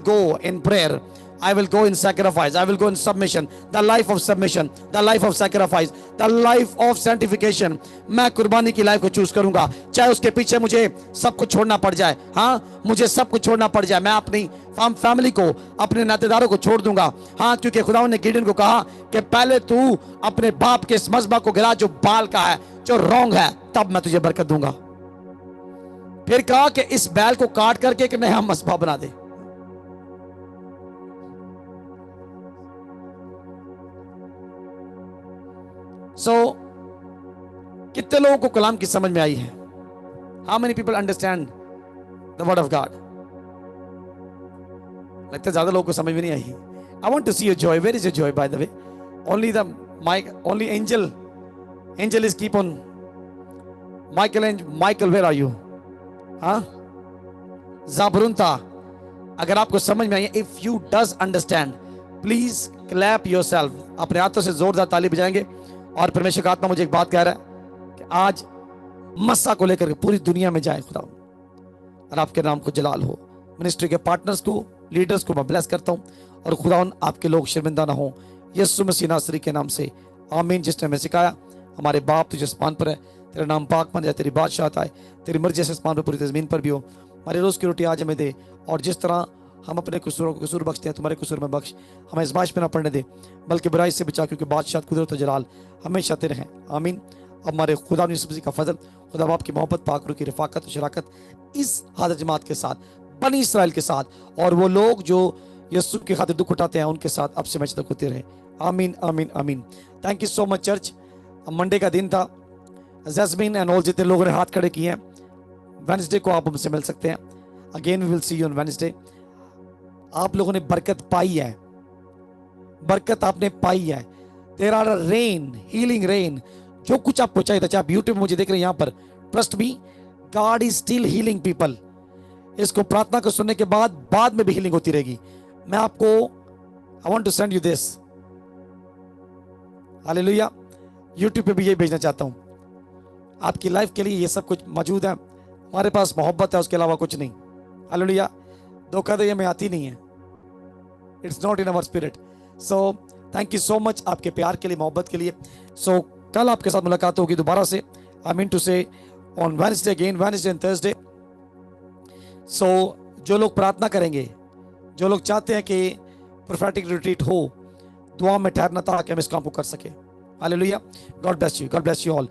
Speaker 2: go in prayer, I will go in sacrifice, I will go in submission, the life of submission, the life of sacrifice, the life of sanctification। मैं कुर्बानी की life को choose करूंगा, चाहे उसके पीछे मुझे सब कुछ छोड़ना पड़ जाए। हाँ, मुझे सब कुछ छोड़ना पड़ जाए, मैं अपनी फैमिली को, अपने नातेदारों को छोड़ दूंगा। हाँ, क्योंकि खुदा ने गिडियन को कहा कि पहले तू अपने बाप के इस मजबा को गिरा जो बाल का है, जो रॉन्ग है, तब मैं तुझे बरकत दूंगा। फिर कहा कि इस बैल को काट करके एक नया मजबा बना दे। कितने लोगों को कलाम की समझ में आई है? How many people understand the word of God? लगता है ज्यादा लोगों को समझ में नहीं आई। I want to see your joy. Where is your joy, by the way? Only angel is keep on. Michael, where are you? हाँ, ज़ाबरुनता, अगर आपको समझ में आई है, if you does understand, please clap yourself। अपने हाथों से जोरदार ताली बजाएंगे। और परमेश्वर का आत्मा मुझे एक बात कह रहा है कि आज मस्सा को लेकर पूरी दुनिया में जाए खुदा, और आपके नाम को जलाल हो। मिनिस्ट्री के पार्टनर्स को, लीडर्स को मैं ब्लेस करता हूं, और खुदा आपके लोग शर्मिंदा ना हो, यीशु मसीह नासरी के नाम से, आमीन। जिसने हमें सिखाया, हमारे बाप तुझे आसमान पर है, तेरा नाम पाक बन जाए, तेरी बादशाहत आए, तेरी मर्जी से आसमान पर पूरी ज़मीन पर भी हो। हमारी रोज़ की रोटी आज हमें दे, और जिस तरह हम अपने कसूरों को कसूर बख्शते हैं, तुम्हारे कसूर में बख्श, हमें इस बाश में ना पड़ने दे, बल्कि बुराई से बचा, क्योंकि बादशाह कुदरत और जलाल हमेशा तेरे हैं, आमीन। अब हमारे खुदा यीशु मसीह का फजल, खुदा बाप की मोहब्बत, पाक रूह की रफाकत और शराकत इस हाज़िर जमात के साथ, बनी इसराइल के साथ, और वो लोग जो यीशु की खातिर दुख उठाते हैं उनके साथ अब से हमेशा तक होते रहे, आमीन आमीन आमीन। Thank you so much church. Monday का दिन था, जैस्मीन एंड ऑल जितने लोगों ने हाथ खड़े किए हैं, वेडनेसडे को आप हमसे मिल सकते हैं। Again we will see you on Wednesday. आप लोगों ने बरकत पाई है, बरकत आपने पाई है। There are rain, healing rain, जो कुछ आपको चाहिए था, चाहे आप यूट्यूब में मुझे देख रहे हैं यहाँ पर, trust me, God is still healing people. इसको प्रार्थना को सुनने के बाद में भी हीलिंग होती रहेगी। मैं आपको I want to send you this, hallelujah. YouTube पे भी यही भेजना चाहता हूं, आपकी लाइफ के लिए ये सब कुछ मौजूद है। हमारे पास मोहब्बत है, उसके अलावा कुछ नहीं, हालेलुया। धोखाधड़ी हमें आती नहीं है, it's not in our spirit. So thank you so much आपके प्यार के लिए, मोहब्बत के लिए। सो कल आपके साथ मुलाकात होगी दोबारा से, I mean to say on Wednesday again, Wednesday and Thursday. So जो लोग प्रार्थना करेंगे, जो लोग चाहते हैं कि प्रोफेटिक रिट्रीट हो, दुआ में ठहरना ताकि हम इस काम को कर सके। Hallelujah. God bless you, God bless you all.